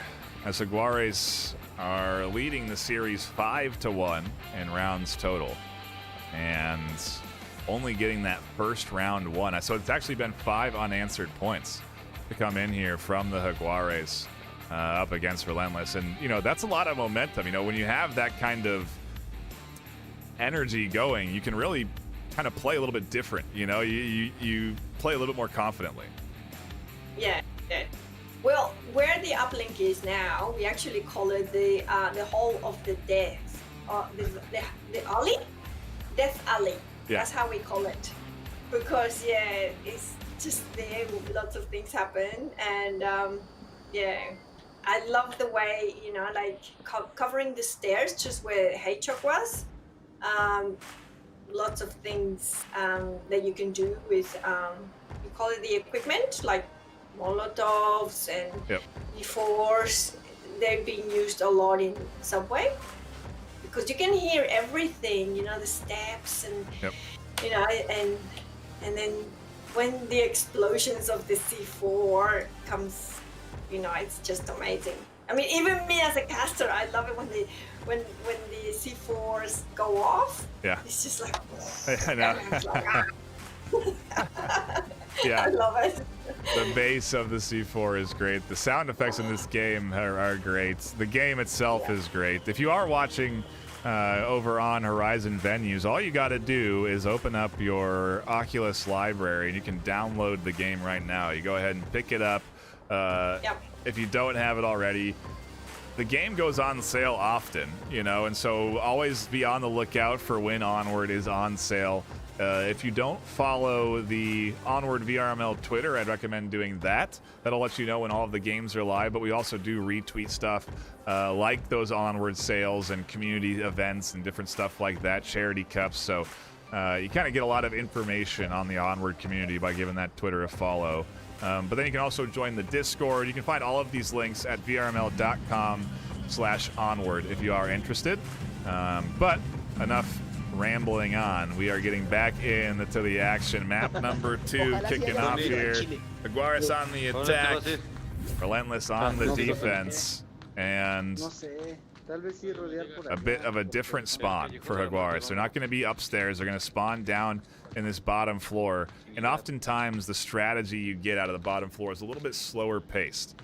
as Jaguares are leading the series 5-1 in rounds total, and only getting that first round won. So it's actually been 5 unanswered points to come in here from the Jaguares up against Relentless, and that's a lot of momentum. When you have that kind of energy going, you can really kind of play a little bit different. You play a little bit more confidently. Yeah. Well, where the uplink is now, we actually call it the Hall of the Death, the alley, Death Alley. Yeah. That's how we call it, because it's just there. Lots of things happen, and I love the way covering the stairs, just where Hedgehog was. Lots of things that you can do with we call it the equipment, like Molotovs and D4s. They're being used a lot in Subway because you can hear everything, the steps and and then when the explosions of the C4 comes, it's just amazing. I mean, even me as a caster, I love it when the C4s go off. Yeah. It's just like, I know. Yeah. I love it. The base of the C4 is great. The sound effects in this game are great. The game itself is great. If you are watching over on Horizon Venues, all you got to do is open up your Oculus library, and you can download the game right now. You go ahead and pick it up. If you don't have it already, the game goes on sale often, and so always be on the lookout for when Onward is on sale. If you don't follow the Onward VRML Twitter, I'd recommend doing that. That'll let you know when all of the games are live, but we also do retweet stuff like those Onward sales and community events and different stuff like that, charity cups. So you kind of get a lot of information on the Onward community by giving that Twitter a follow. But then you can also join the Discord. You can find all of these links at vrml.com/onward if you are interested. But enough rambling on. We are getting back into the action. Map number 2 kicking off here. Jaguares on the attack. Relentless on the defense. And a bit of a different spawn for Jaguares. They're not going to be upstairs. They're going to spawn down in this bottom floor. And oftentimes the strategy you get out of the bottom floor is a little bit slower paced.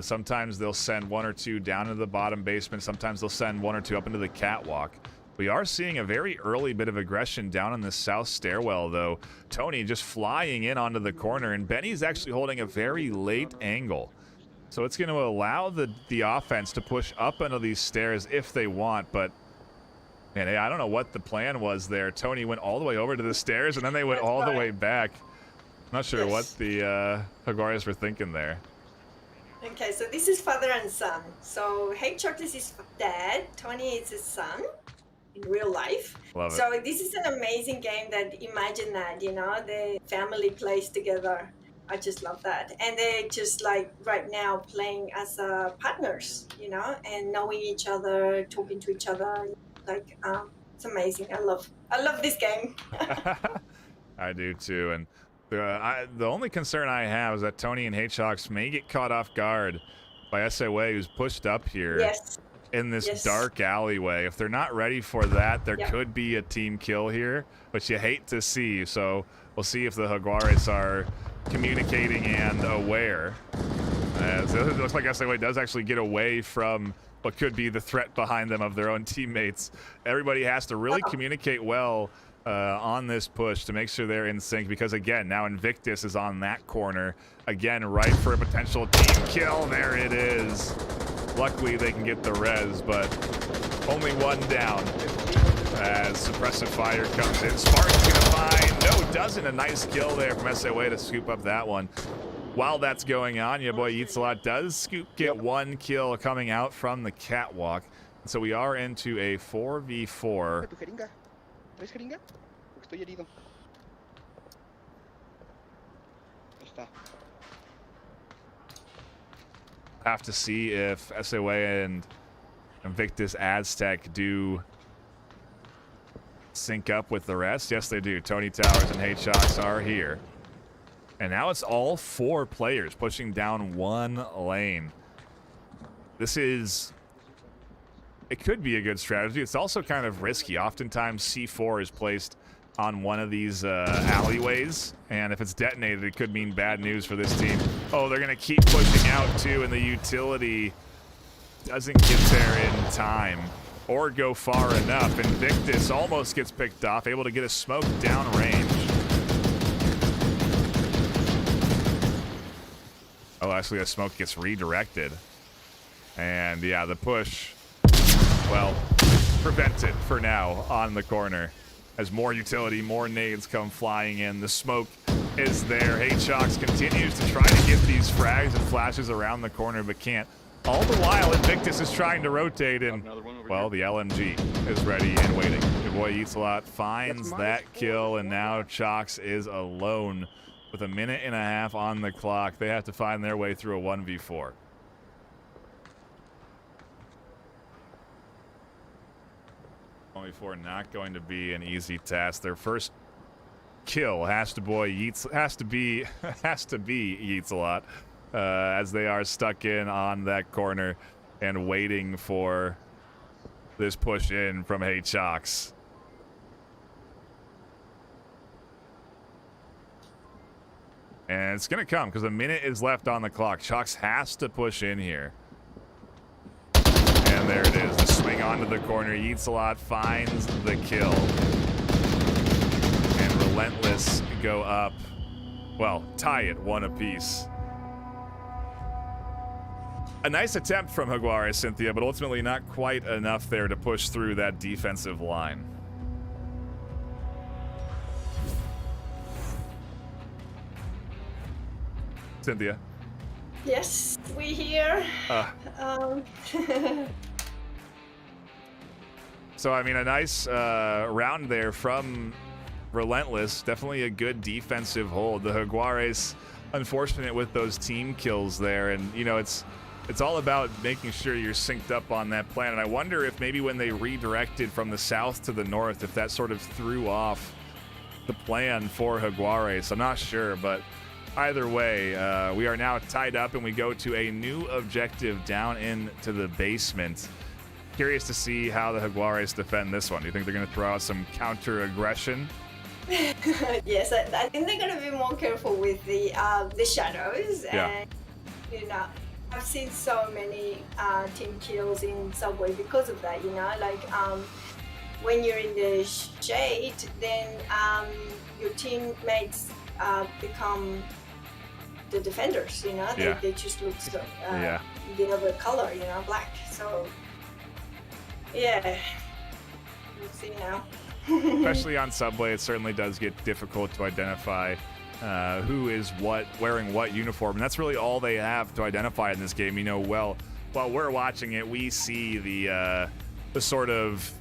Sometimes they'll send 1 or 2 down into the bottom basement. Sometimes they'll send 1 or 2 up into the catwalk. We are seeing a very early bit of aggression down in the south stairwell, though. Tony just flying in onto the corner, and Benny's actually holding a very late angle. So it's going to allow the offense to push up into these stairs if they want, but man, I don't know what the plan was there. Tony went all the way over to the stairs, and then they went all the way back. I'm not sure what the Jaguares were thinking there. Okay, so this is father and son. So Hedgehog is his dad, Tony is his son in real life. Love it. So this is an amazing game that, imagine that, the family plays together. I just love that. And they're just like right now playing as partners, and knowing each other, talking to each other. Like, it's amazing. I love this game. I do too. And the only concern I have is that Tony and Hedgehogs may get caught off guard by SOA, who's pushed up here in this dark alleyway. If they're not ready for that, there could be a team kill here, which you hate to see. So we'll see if the Jaguares are communicating and aware. So it looks like SOA does actually get away from what could be the threat behind them of their own teammates. Everybody has to really communicate well on this push to make sure they're in sync, because again, now Invictus is on that corner again, right for a potential team kill. There it is. Luckily, they can get the res, but only one down as suppressive fire comes in. Spartan's gonna find, no, doesn't. A nice kill there from SOA to scoop up that one. While that's going on, your boy Eatsalot does get one kill coming out from the catwalk. So we are into a 4v4. ¿Tu jeringa? ¿Traes jeringa? Porque estoy herido. Ahí está. Have to see if SOA and Invictus Aztec do sync up with the rest. Yes, they do. Tony Towers and H-Shots are here. And now it's all 4 players pushing down one lane. This is... It could be a good strategy. It's also kind of risky. Oftentimes, C4 is placed on one of these alleyways, and if it's detonated, it could mean bad news for this team. Oh, they're going to keep pushing out, too, and the utility doesn't get there in time or go far enough. Invictus almost gets picked off, able to get a smoke downrange. Oh, actually, the smoke gets redirected. And, yeah, the push, well, prevented for now on the corner. As more utility, more nades come flying in. The smoke is there. H-Shox continues to try to get these frags and flashes around the corner, but can't. All the while, Invictus is trying to rotate, and, well, the LMG is ready and waiting. Your boy Eatsalot finds that kill, and now Chox is alone with a minute and a half on the clock. They have to find their way through a 1v4. Before not going to be an easy task. Their first kill has to be Eatsalot, as they are stuck in on that corner and waiting for this push in from H-Shox. And it's gonna come because a minute is left on the clock. Chox has to push in here. And there it is, the swing onto the corner. Eatsalot finds the kill. And Relentless go up, well, tie it 1 apiece. A nice attempt from Jaguar, Cynthia, but ultimately not quite enough there to push through that defensive line. Cynthia. Yes, we here. So, I mean, a nice round there from Relentless. Definitely a good defensive hold. The Jaguares, unfortunate with those team kills there. And, you know, it's all about making sure you're synced up on that plan. And I wonder if maybe when they redirected from the south to the north, if that sort of threw off the plan for Jaguares. I'm not sure, but either way, we are now tied up and we go to a new objective down into the basement. Curious to see how the Jaguares defend this one. Do you think they're going to throw out some counter-aggression? Yes, I think they're going to be more careful with the shadows. Yeah. And, you know, I've seen so many team kills in Subway because of that, you know, like when you're in the shade, then your teammates become the defenders, you know, they just look so, the other color, you know, black. So, yeah, we'll see now. Especially on Subway, it certainly does get difficult to identify who is wearing what uniform, and that's really all they have to identify in this game. You know, well, while we're watching it, we see the sort of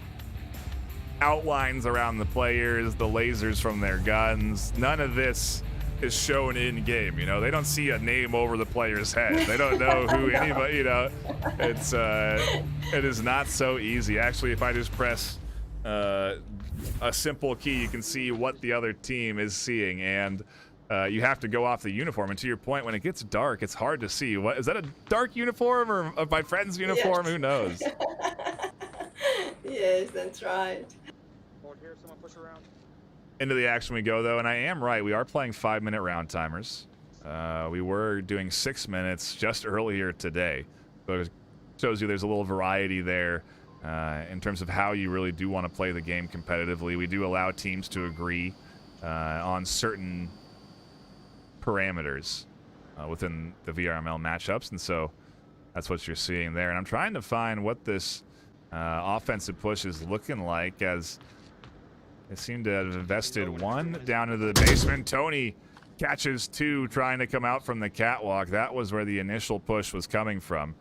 outlines around the players, the lasers from their guns. None of this is shown in game. You know, they don't see a name over the player's head. They don't know who anybody. You know, it is not so easy. Actually, if I just press a simple key, you can see what the other team is seeing, and you have to go off the uniform. And to your point, when it gets dark, it's hard to see. What is that, a dark uniform or my friend's uniform? Yes. Who knows? Yes, that's right. Here, someone push around. Into the action we go, though, and I am right. We are playing 5-minute round timers. We were doing 6 minutes just earlier today. So it shows you there's a little variety there in terms of how you really do want to play the game competitively. We do allow teams to agree on certain parameters within the VRML matchups, and so That's what you're seeing there. And I'm trying to find what this offensive push is looking like, as they seem to have invested one down into the basement. Tony catches two, trying to come out from the catwalk. That was where the initial push was coming from.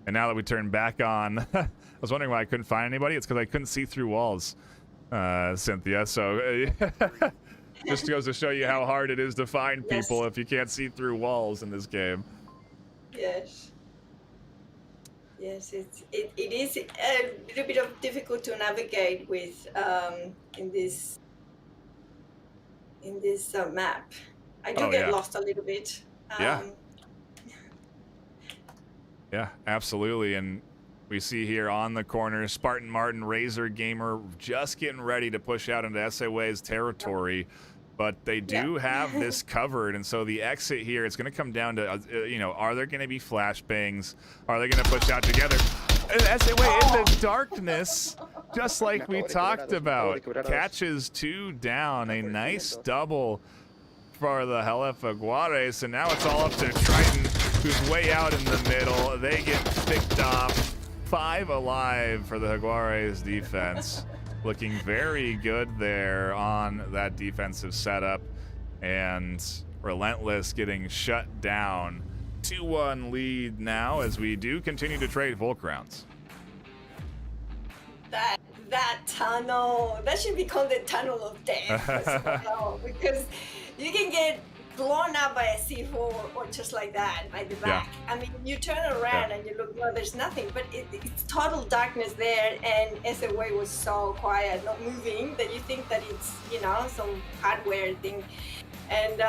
And now that we turn back on, I was wondering why I couldn't find anybody. It's because I couldn't see through walls, Cynthia. So just goes to show you how hard it is to find people if you can't see through walls in this game. Yes. Yes, it is a little bit of difficult to navigate with in this map. I do get lost a little bit. Yeah, absolutely. And we see here on the corner, Spartan Martin, Razor Gamer just getting ready to push out into SAWay's territory. But they do have this covered, and so the exit here, it's going to come down to, are there going to be flashbangs? Are they going to push out together? And SAWay in the darkness, just like we talked about. Catches two down, a nice double for the Jaguares, and now it's all up to Triton, who's way out in the middle. They get picked off. 5 alive for the Jaguares defense. Looking very good there on that defensive setup, and Relentless getting shut down. 2-1 lead now as we do continue to trade Volk rounds. That tunnel, that should be called the tunnel of death as well, because you can get blown up by a C4 or just like that by the back. I mean, you turn around and you look, well, there's nothing, but it's total darkness there, and SAWay was so quiet, not moving, that you think that it's, some hardware thing. And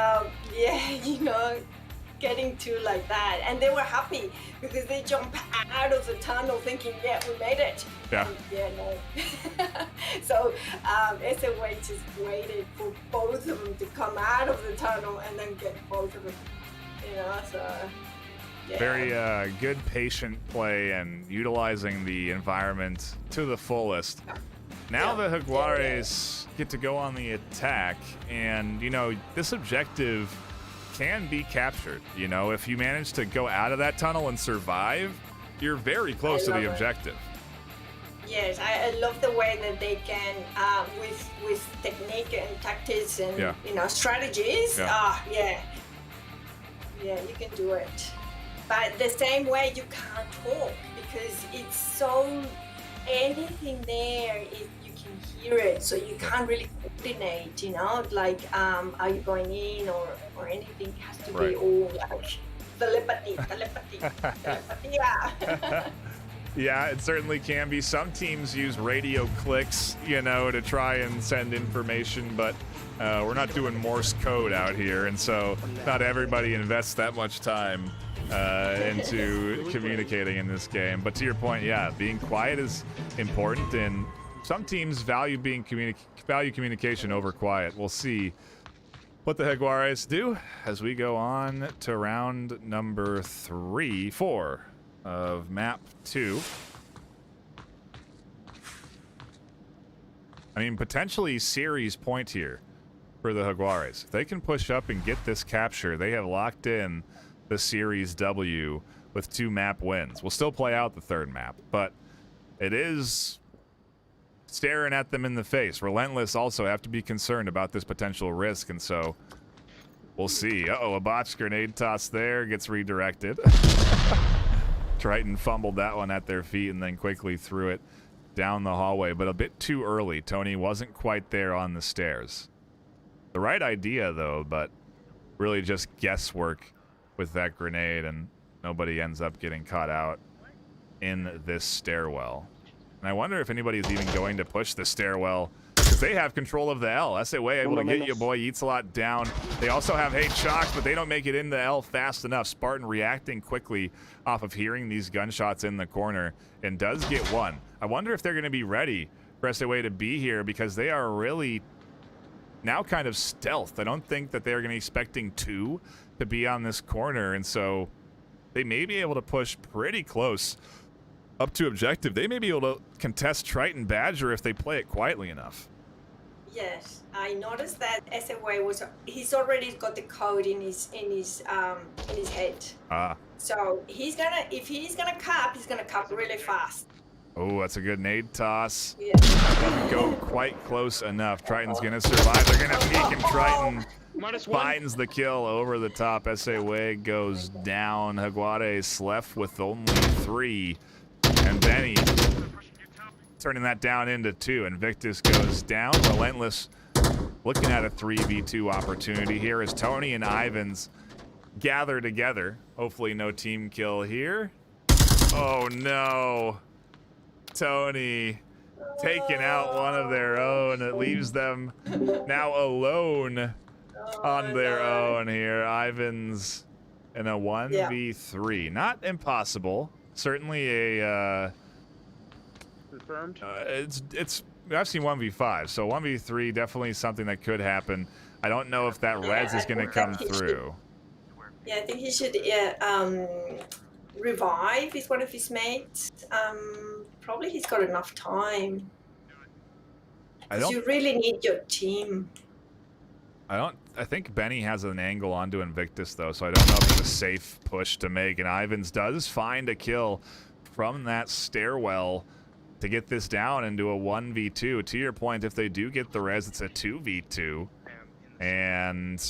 getting to like that, and they were happy because they jumped out of the tunnel thinking, we made it. No. So SAWay just waited for both of them to come out of the tunnel and then get both of them, Very good patient play and utilizing the environment to the fullest. Now the Jaguares get to go on the attack, and this objective can be captured. If you manage to go out of that tunnel and survive, you're very close to the objective. Yes, I love the way that they can, with technique and tactics and strategies. You can do it. But the same way, you can't talk because it's so anything there. You can hear it, so you can't really coordinate. Like are you going in or anything? It has to be all like telepathy. Yeah, it certainly can be. Some teams use radio clicks, to try and send information, but we're not doing Morse code out here, and so not everybody invests that much time into communicating in this game. But to your point, being quiet is important, and some teams value communication over quiet. We'll see what the Jaguares do as we go on to round number 4 of map 2. I mean, potentially series point here for the Jaguares. If they can push up and get this capture, they have locked in the series W with 2 map wins. We'll still play out the 3rd map, but it is staring at them in the face. Relentless also have to be concerned about this potential risk, and so we'll see. A botched grenade toss there gets redirected. Triton fumbled that one at their feet and then quickly threw it down the hallway, but a bit too early. Tony wasn't quite there on the stairs. The right idea, though, but really just guesswork with that grenade, and nobody ends up getting caught out in this stairwell. And I wonder if anybody's even going to push the stairwell, because they have control of the L. SAWay able to get your boy Eats a Lot down. They also have Hate Shocks, but they don't make it in the L fast enough. Spartan reacting quickly off of hearing these gunshots in the corner and does get one. I wonder if they're going to be ready for SAWay to be here, because they are really now kind of stealth. I don't think that they're going to be expecting 2 to be on this corner, and so they may be able to push pretty close up to objective. They may be able to contest Triton Badger if they play it quietly enough. Yes, I noticed that SOA was. He's already got the code in his head. Ah. So if he's gonna cap, he's gonna cap really fast. Oh, that's a good nade toss. Yeah. Doesn't go quite close enough. Triton's gonna survive. They're gonna peek, and Triton -1. finds the kill over the top. SA goes down. Jaguares left with only 3. And Benny turning that down into 2. Invictus goes down. Relentless looking at a 3v2 opportunity here as Tony and Ivans gather together. Hopefully no team kill here. Oh no. Tony taking out one of their own. It leaves them now alone on their own here. Ivans in a 1v3. Not impossible. Certainly a Confirmed. it's I've seen 1v5, so 1v3 definitely something that could happen. I don't know if that res is going to come through. Yeah, I think he should revive is one of his mates. Probably he's got enough time. Because you really need your team. I think Benny has an angle onto Invictus though, so I don't know if it's a safe push to make. And Ivans does find a kill from that stairwell to get this down into a 1v2. To your point, if they do get the res, it's a 2v2. And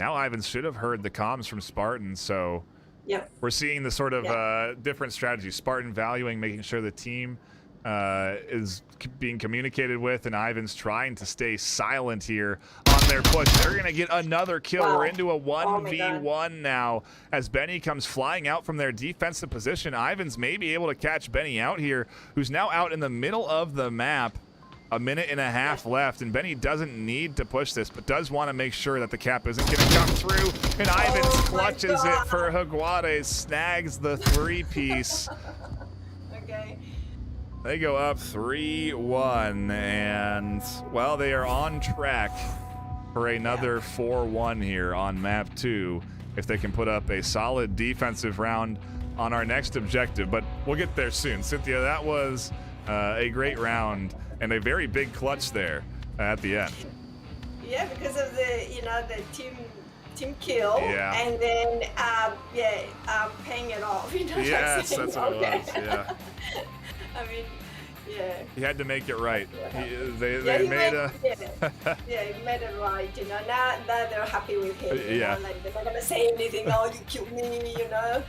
now Ivans should have heard the comms from Spartan, so we're seeing the sort of different strategy. Spartan valuing making sure the team is being communicated with, and Ivans trying to stay silent here on their push. They're going to get another kill. Wow. We're into a 1v1 now as Benny comes flying out from their defensive position. Ivans may be able to catch Benny out here, who's now out in the middle of the map. A minute and a half left, and Benny doesn't need to push this, but does want to make sure that the cap isn't going to come through. And Ivans clutches it for Jaguares, snags the 3-piece. Okay. They go up 3-1, and, well, they are on track for another 4-1 here on map 2 if they can put up a solid defensive round on our next objective. But we'll get there soon. Cynthia, that was a great round and a very big clutch there at the end. Yeah, because of the the team kill, and then paying it off. Yes, that's what it was. Yeah. I mean, yeah. He had to make it right. They he made a. he made it right. Now they're happy with him. Like they're not gonna say anything. Oh, you killed me. No,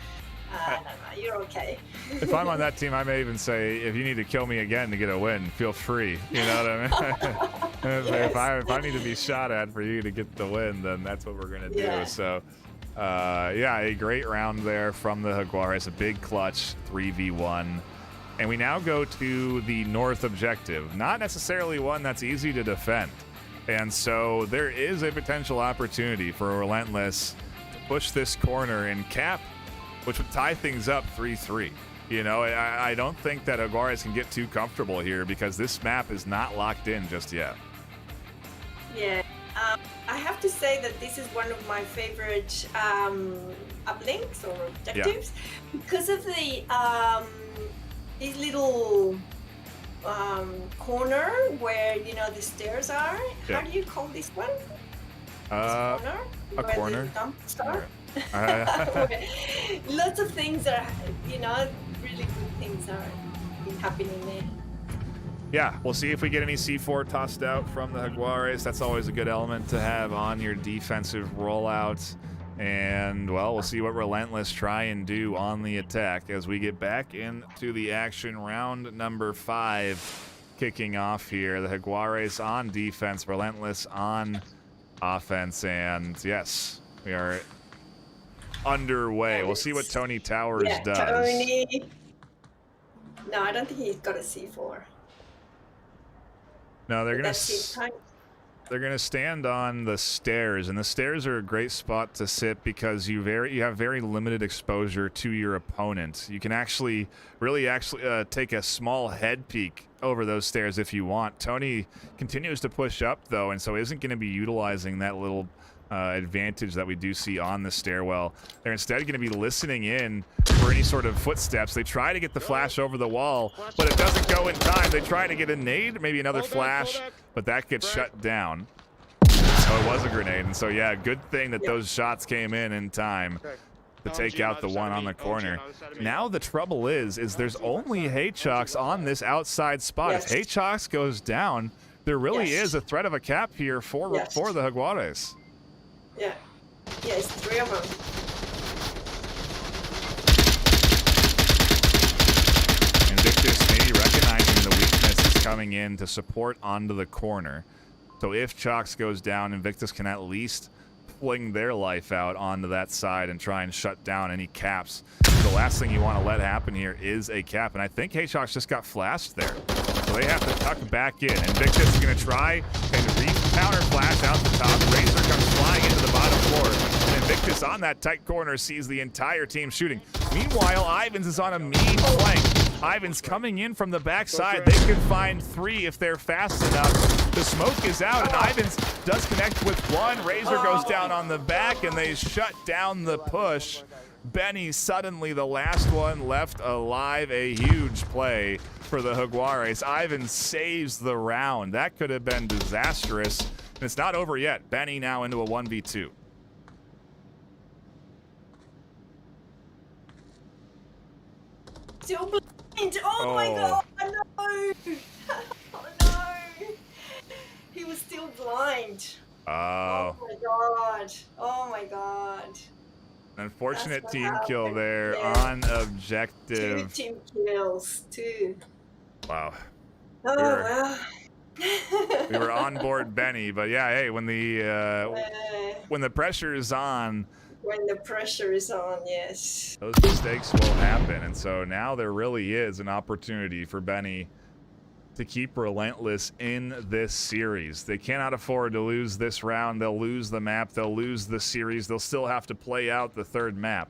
you're okay. If I'm on that team, I may even say, if you need to kill me again to get a win, feel free. You know what I mean? If I need to be shot at for you to get the win, then that's what we're gonna do. So, a great round there from the Jaguares, a big clutch 3v1, and we now go to the north objective. Not necessarily one that's easy to defend, and so there is a potential opportunity for Relentless to push this corner and cap, which would tie things up 3-3. I don't think that Jaguares can get too comfortable here because this map is not locked in just yet. Yeah, I have to say that this is one of my favorite uplinks or objectives because of the these little corner where the stairs are. How do you call this one? Corner? A corner. Lots of things are, really good things are happening there. Yeah, we'll see if we get any C4 tossed out from the Jaguares. That's always a good element to have on your defensive rollouts. And, well, we'll see what Relentless try and do on the attack as we get back into the action. Round number 5 kicking off here. The Jaguares on defense, Relentless on offense. And, yes, we are underway. We'll see what Tony Towers does. Tony. No, I don't think he's got a C4. No, they're gonna stand on the stairs, and the stairs are a great spot to sit because you have very limited exposure to your opponent. You can actually take a small head peek over those stairs if you want. Tony continues to push up though, and so isn't going to be utilizing that little advantage that we do see on the stairwell. They're instead going to be listening in for any sort of footsteps. They try to get the flash over the wall, but it doesn't go in time. They try to get a nade, maybe another flash, but that gets shut down. Oh, it was a grenade, and so yeah, good thing that those shots came in time to take out the one on the corner. Now the trouble is there's only Haychalks on this outside spot. If Haychalks goes down, there really is a threat of a cap here for the Jaguares. Yeah. Yeah, it's 3 of them. Invictus maybe recognizing the weakness is coming in to support onto the corner. So if Chalks goes down, Invictus can at least fling their life out onto that side and try and shut down any caps. The last thing you want to let happen here is a cap, and I think Haychalks just got flashed there. So they have to tuck back in. Invictus is going to try and counter flash out the top. Razor comes flying into the bottom floor. And Invictus on that tight corner sees the entire team shooting. Meanwhile, Ivans is on a mean flank. Ivans coming in from the backside. They can find 3 if they're fast enough. The smoke is out, and Ivans does connect with 1. Razor goes down on the back, and they shut down the push. Benny suddenly the last one left alive. A huge play for the Jaguares. Ivan saves the round. That could have been disastrous. And it's not over yet. Benny now into a 1v2. Still blind. Oh my god, no. Oh no. He was still blind. Oh my god. Oh my god. Unfortunate team kill there on objective. 2 team kills, 2. Wow. Oh, well. We were on board Benny, but yeah, hey, when the pressure is on. When the pressure is on, yes. Those mistakes will happen, and so now there really is an opportunity for Benny to keep Relentless in this series. They cannot afford to lose this round. They'll lose the map. They'll lose the series. They'll still have to play out the 3rd map.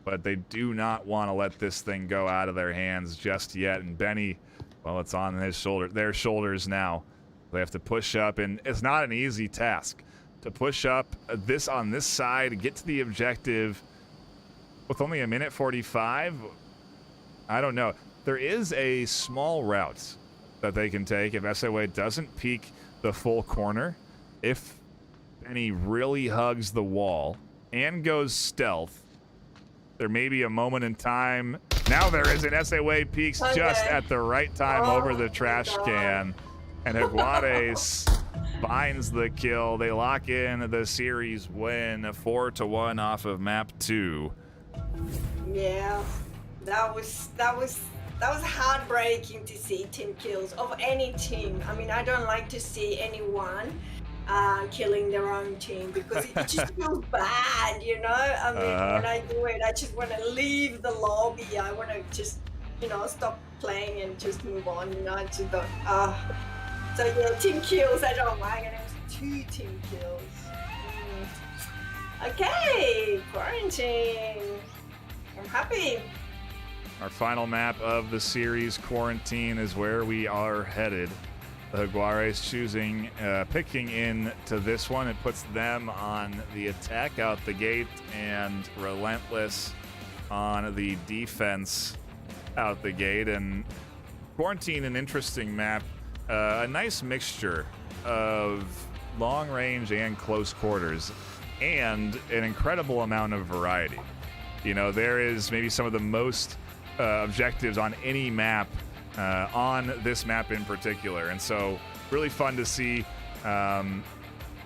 But they do not want to let this thing go out of their hands just yet. And Benny, well, it's on their shoulders now. They have to push up, and it's not an easy task to push up this on this side, get to the objective with only 1:45. I don't know. There is a small route that they can take if SOA doesn't peek the full corner. If Benny really hugs the wall and goes stealth, there may be a moment in time. Now there is an SOA peeks just at the right time over the trash can, and Jaguares finds the kill. They lock in the series win, 4-1 off of map 2. Yeah, that was heartbreaking to see team kills of any team. I mean, I don't like to see anyone killing their own team because it just feels bad, you know? I mean, when I do it, I just want to leave the lobby. I want to just, you know, stop playing and just move on, you know? I just don't, so yeah, team kills, I don't like it. It was 2 team kills. Okay, quarantine. I'm happy. Our final map of the series, Quarantine, is where we are headed. The Jaguares choosing, picking into this one. It puts them on the attack out the gate, and Relentless on the defense out the gate. And Quarantine, an interesting map. A nice mixture of long range and close quarters, and an incredible amount of variety. You know, there is maybe some of the most objectives on any map, on this map in particular, and so really fun to see.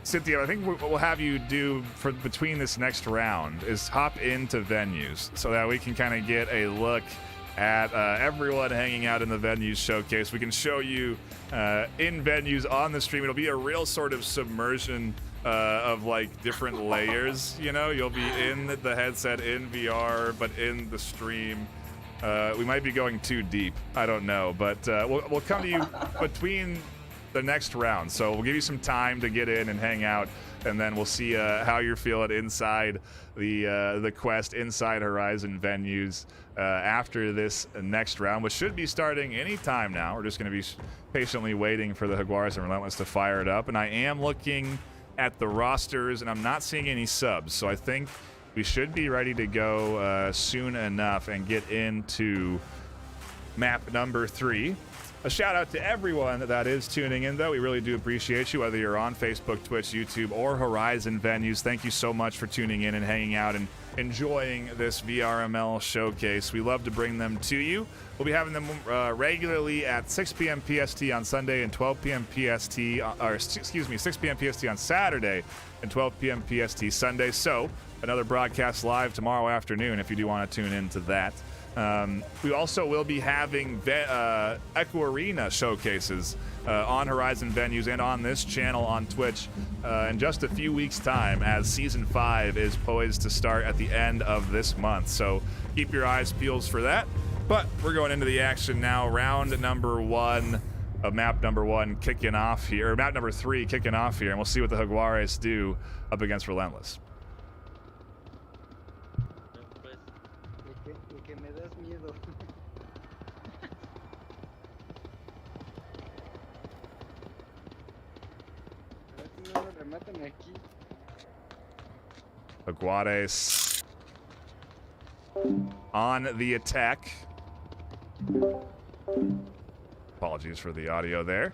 Cynthia, I think what we'll have you do for between this next round is hop into venues so that we can kind of get a look at everyone hanging out in the venues showcase. We can show you in venues on the stream. It'll be a real sort of submersion of like different layers. You know, you'll be in the headset in VR, but in the stream. We might be going too deep. I don't know, but we'll come to you between the next round. So we'll give you some time to get in and hang out, and then we'll see how you're feeling inside the Quest, inside Horizon venues after this next round, which should be starting any time now. We're just going to be patiently waiting for the Jaguares and Relentless to fire it up. And I am looking at the rosters, and I'm not seeing any subs, so I think we should be ready to go soon enough and get into map number 3. A shout out to everyone that is tuning in, though. We really do appreciate you, whether you're on Facebook, Twitch, YouTube, or Horizon Venues. Thank you so much for tuning in and hanging out and enjoying this VRML showcase. We love to bring them to you. We'll be having them regularly at 6 p.m. PST on Sunday and 12 p.m. PST, or excuse me, 6 p.m. PST on Saturday and 12 p.m. PST Sunday. So another broadcast live tomorrow afternoon if you do want to tune into that. We also will be having Echo Arena showcases on Horizon Venues and on this channel on Twitch in just a few weeks' time, as Season 5 is poised to start at the end of this month. So keep your eyes peeled for that. But we're going into the action now. Round number 1 of map number 1 kicking off here, or map number 3 kicking off here, and we'll see what the Jaguares do up against Relentless. Que me das miedo. A ver si no me rematan aquí. Jaguares on the attack. Apologies for the audio there.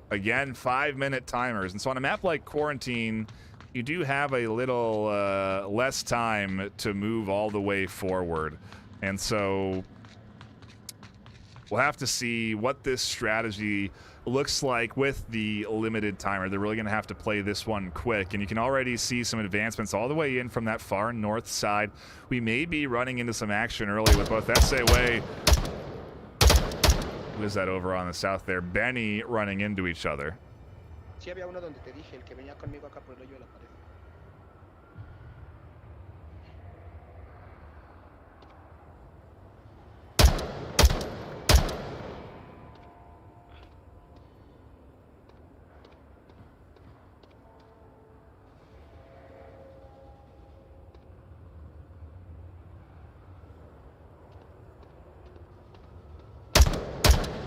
Again, 5-minute timers. And so on a map like Quarantine, you do have a little less time to move all the way forward. And so we'll have to see what this strategy looks like with the limited timer. They're really going to have to play this one quick. And you can already see some advancements all the way in from that far north side. We may be running into some action early with both SA Way. Who is that over on the south there? Benny running into each other. Sí, había uno donde te dije, el que venía conmigo acá por el hoyo de la pared.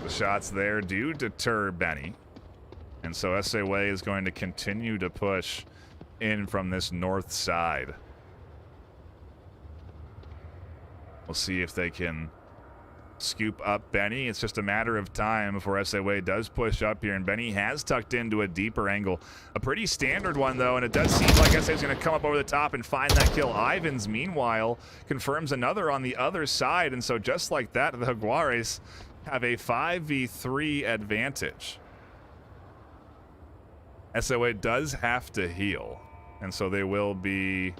The shots there do deter Benny. And so SA Way is going to continue to push in from this north side. We'll see if they can scoop up Benny. It's just a matter of time before SA Way does push up here. And Benny has tucked into a deeper angle. A pretty standard one, though, and it does seem like SA is going to come up over the top and find that kill. Ivans, meanwhile, confirms another on the other side. And so just like that, the Jaguares have a 5v3 advantage. SA Way does have to heal, and so they will be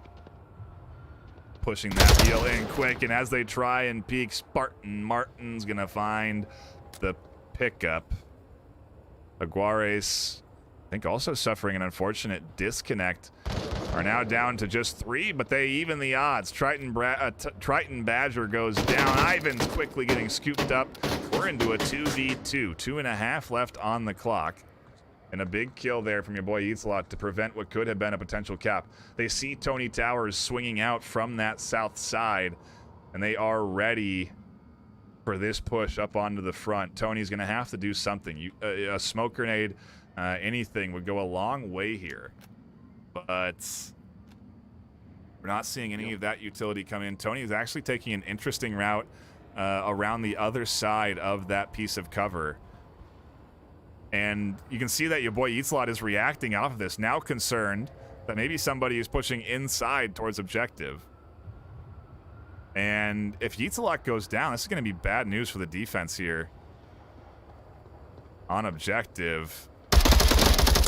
pushing that heal in quick. And as they try and peek, Spartan Martin's gonna find the pickup. Jaguares, I think, also suffering an unfortunate disconnect, are now down to just 3, but they even the odds. Triton Badger goes down. Ivan's quickly getting scooped up. We're into a 2v2, 2.5 left on the clock. And a big kill there from your boy Eatslot to prevent what could have been a potential cap. They see Tony Towers swinging out from that south side, and they are ready for this push up onto the front. Tony's going to have to do something. A smoke grenade, anything would go a long way here. But we're not seeing any of that utility come in. Tony is actually taking an interesting route around the other side of that piece of cover. And you can see that your boy Eatslot is reacting off of this, now concerned that maybe somebody is pushing inside towards objective. And if Eatslot goes down, this is going to be bad news for the defense here. On objective.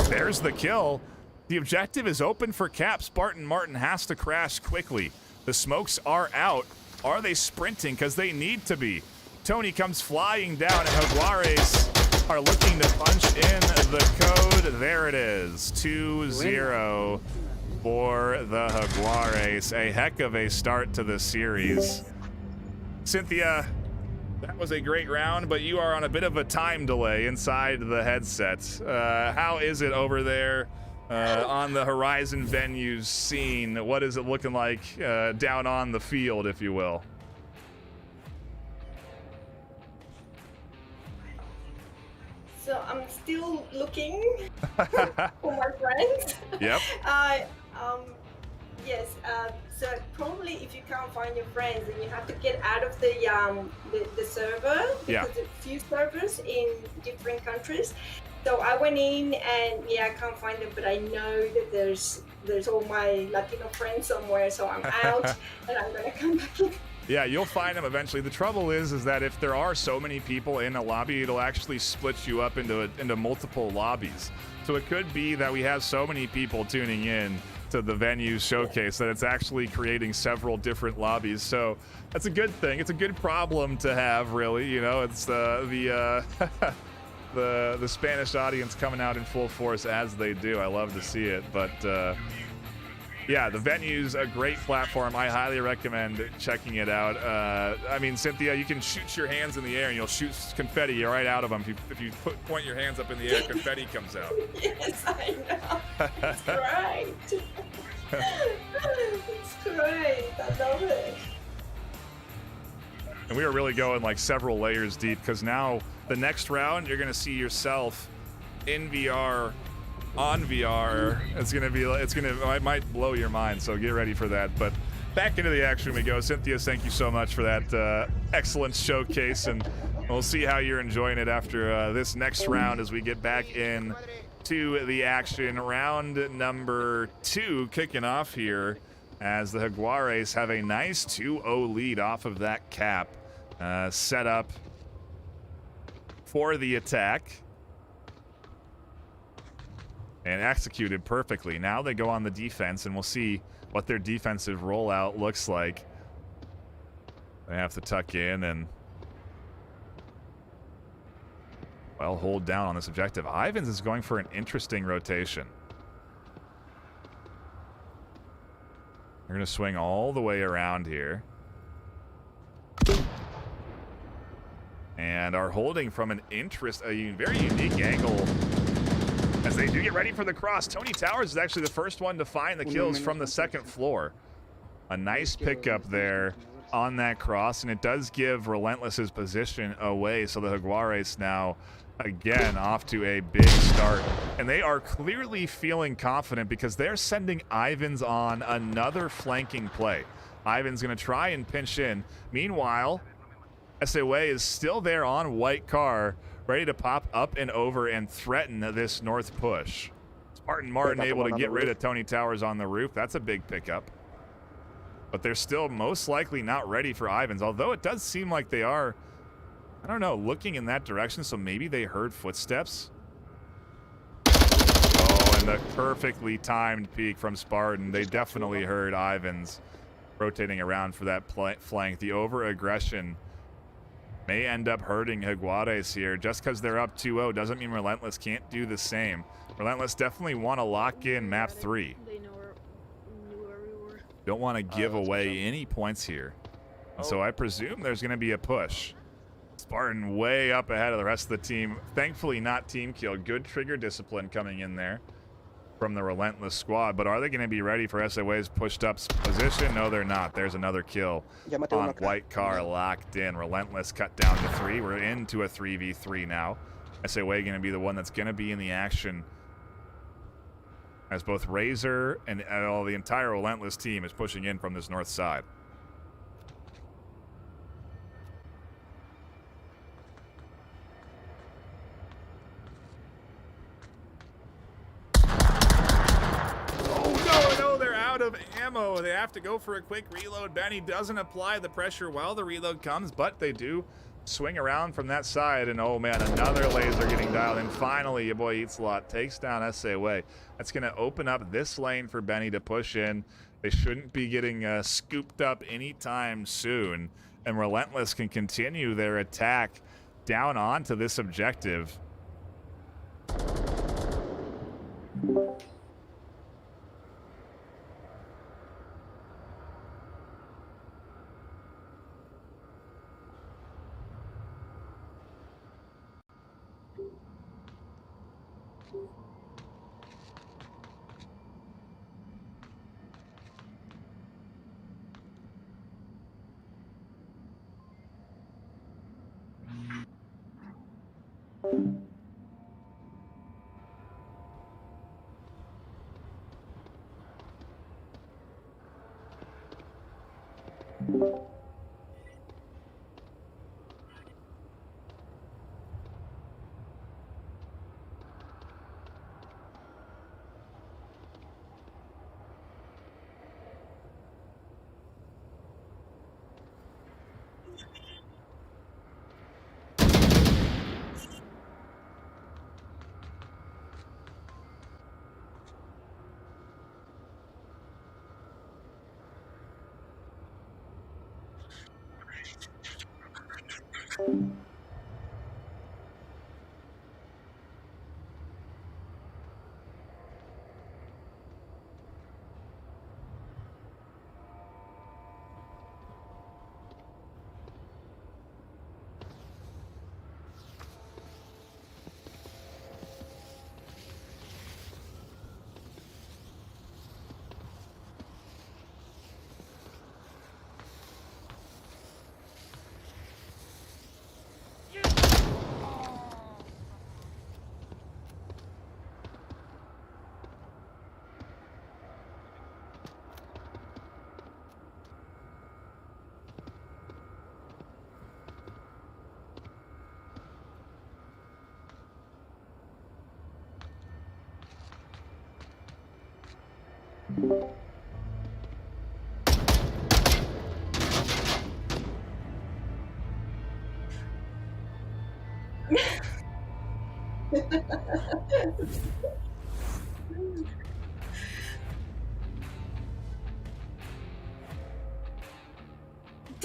There's the kill. The objective is open for cap. Spartan Martin has to crash quickly. The smokes are out. Are they sprinting? Because they need to be. Tony comes flying down, and Jaguares are looking to punch in the code. There it is, 2-0 for the Jaguares. A heck of a start to the series. Cynthia, that was a great round, but you are on a bit of a time delay inside the headset. How is it over there on the Horizon Venues scene? What is it looking like down on the field, if you will? So I'm still looking for my friends. Yep. Yes. So probably if you can't find your friends, then you have to get out of the server because Yeah. there's a few servers in different countries. So I went in and yeah, I can't find them, but I know that there's all my Latino friends somewhere. So I'm out and I'm gonna come back in. Yeah, you'll find them eventually. The trouble is that if there are so many people in a lobby, it'll actually split you up into multiple lobbies. So it could be that we have so many people tuning in to the venue showcase that it's actually creating several different lobbies. So that's a good thing. It's a good problem to have, really. You know, it's the Spanish audience coming out in full force as they do. I love to see it, but. Yeah, the venue's a great platform. I highly recommend checking it out. I mean, Cynthia, you can shoot your hands in the air and you'll shoot confetti right out of them. If you point your hands up in the air, confetti comes out. Yes, I know. It's great. It's great. I love it. And we are really going like several layers deep because now the next round, you're going to see yourself in VR. On VR, it might blow your mind, so get ready for that. But back into the action we go. Cynthia, thank you so much for that excellent showcase, and we'll see how you're enjoying it after this next round as we get back in to the action. Round number 2 kicking off here as the Jaguares have a nice 2-0 lead off of that cap set up for the attack. And executed perfectly. Now they go on the defense, and we'll see what their defensive rollout looks like. They have to tuck in and, well, hold down on this objective. Ivans is going for an interesting rotation. They're going to swing all the way around here. And are holding from a very unique angle. As they do get ready for the cross, Tony Towers is actually the first one to find the kills from the second floor. A nice pickup there on that cross, and it does give Relentless his position away, so the Jaguares now, again, off to a big start. And they are clearly feeling confident because they're sending Ivans on another flanking play. Ivans going to try and pinch in. Meanwhile, SAW is still there on white car, ready to pop up and over and threaten this north push. Spartan Martin able to get rid of Tony Towers on the roof. That's a big pickup. But they're still most likely not ready for Ivans, although it does seem like they are, I don't know, looking in that direction, so maybe they heard footsteps. Oh, and the perfectly timed peek from Spartan. They definitely heard Ivans rotating around for that flank. The over-aggression may end up hurting Jaguares here. Just because they're up 2-0 doesn't mean Relentless can't do the same. Relentless definitely want to lock in map 3. They knew where we were. Don't want to give away any points here. And so I presume there's going to be a push. Spartan way up ahead of the rest of the team. Thankfully not team kill. Good trigger discipline coming in there from the Relentless squad. But are they going to be ready for SOA's pushed up position? No, they're not. There's another kill on white car locked in. Relentless cut down to 3. We're into a 3v3 now. SOA going to be the one that's going to be in the action as both Razor and the entire Relentless team is pushing in from this north side. Of ammo. They have to go for a quick reload. Benny doesn't apply the pressure while the reload comes, but they do swing around from that side, and oh man, another laser getting dialed in. Finally, your boy Eatslot takes down SAW. That's going to open up this lane for Benny to push in. They shouldn't be getting scooped up anytime soon, and Relentless can continue their attack down onto this objective.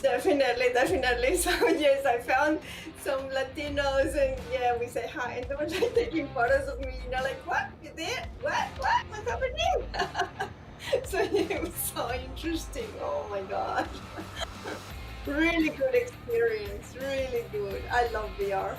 Definitely, definitely. So yes, I found some Latinos, and yeah, we say hi, and they were like taking photos of me. You know, like, what? You did? What? What's happening? So yeah, it was so interesting. Oh my gosh. Really good experience. Really good. I love VR.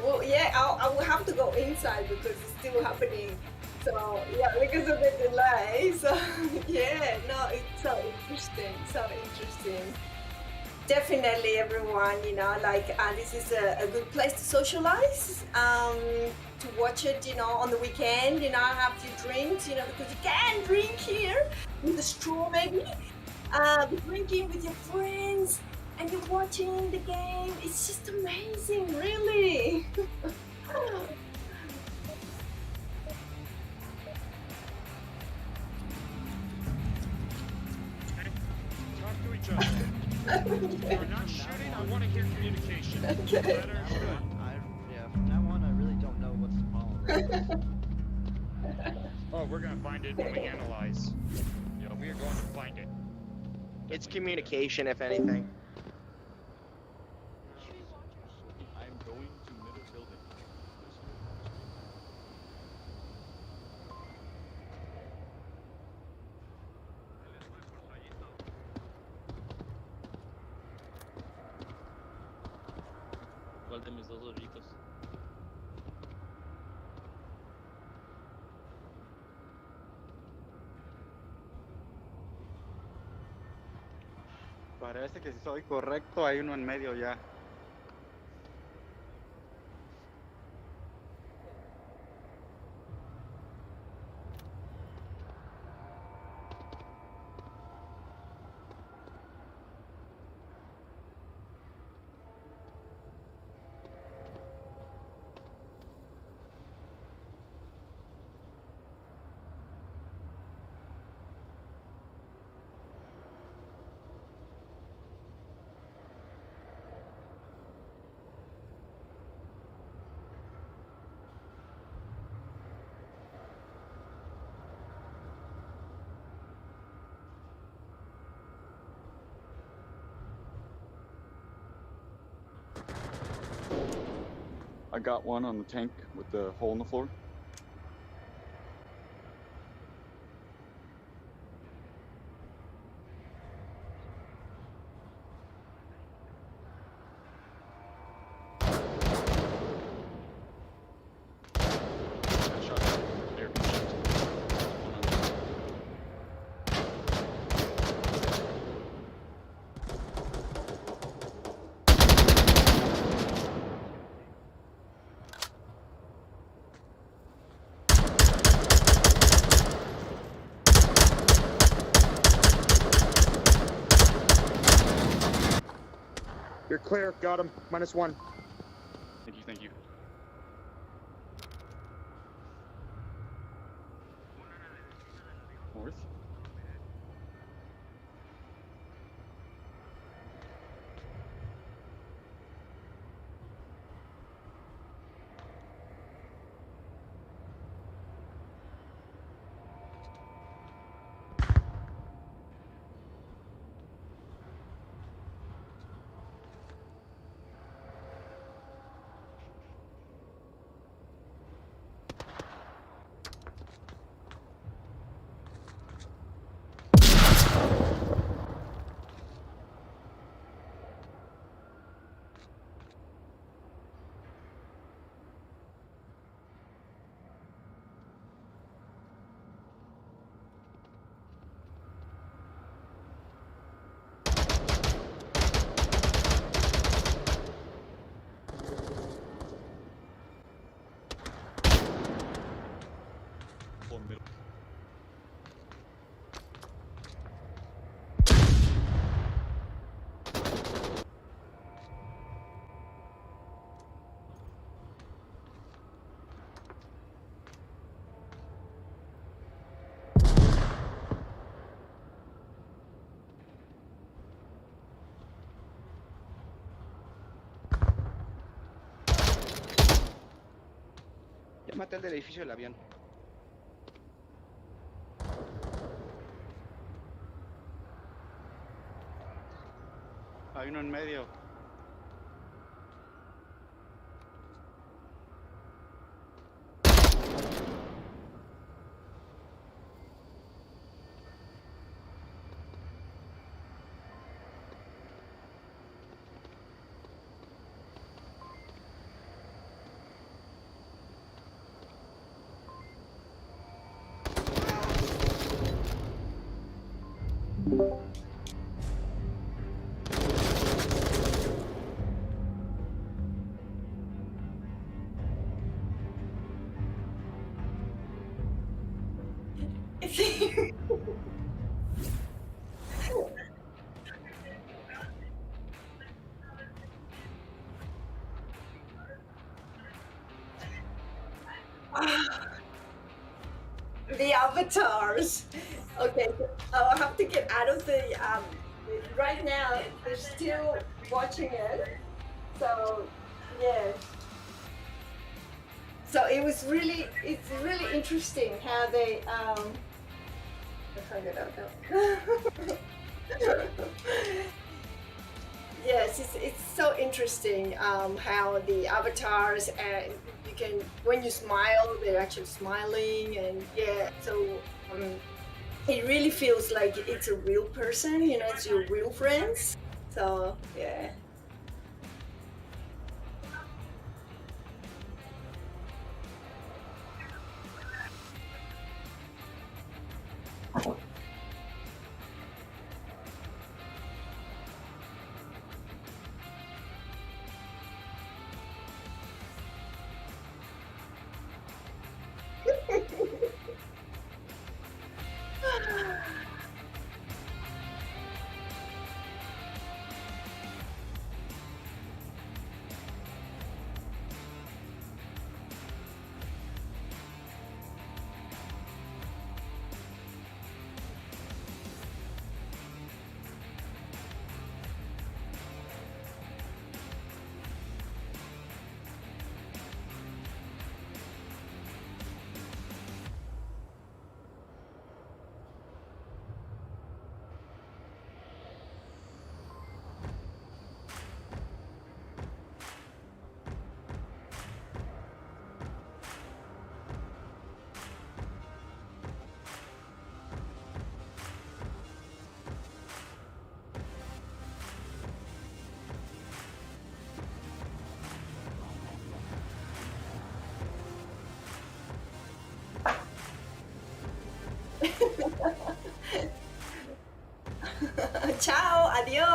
Well, yeah, I will have to go inside because it's still happening. So yeah, because of the delay. So yeah, no, it's so interesting, so interesting. Definitely, everyone, you know, like this is a good place to socialize, to watch it, you know, on the weekend, you know, have your drinks, you know, because you can drink here with a straw maybe, drinking with your friends, and you're watching the game. It's just amazing, really. Talk to each other. We're not shooting. I want to hear communication. Okay. Better? Yeah, from now on, I really don't know what's the problem. Oh, we're gonna find it when we analyze. Yeah, we are going to find it. It's communication, if anything. I'm going to middle building. ¿Cuál de mis dos doritos? Parece que si soy correcto, hay uno en medio ya. I got one on the tank with the hole in the floor. Clear, got him. -1. Thank you, thank you. North. Middle. Ya maté al del edificio del avión. Hay uno en medio. The avatars. Okay, so I'll have to get out of the. Right now, they're still watching it. So, yeah. So it's really interesting how they. I found it out now. Yes, it's so interesting how the avatars and you can when you smile they're actually smiling and yeah, so it really feels like it's a real person, you know, it's your real friends. So yeah. Ciao, adios.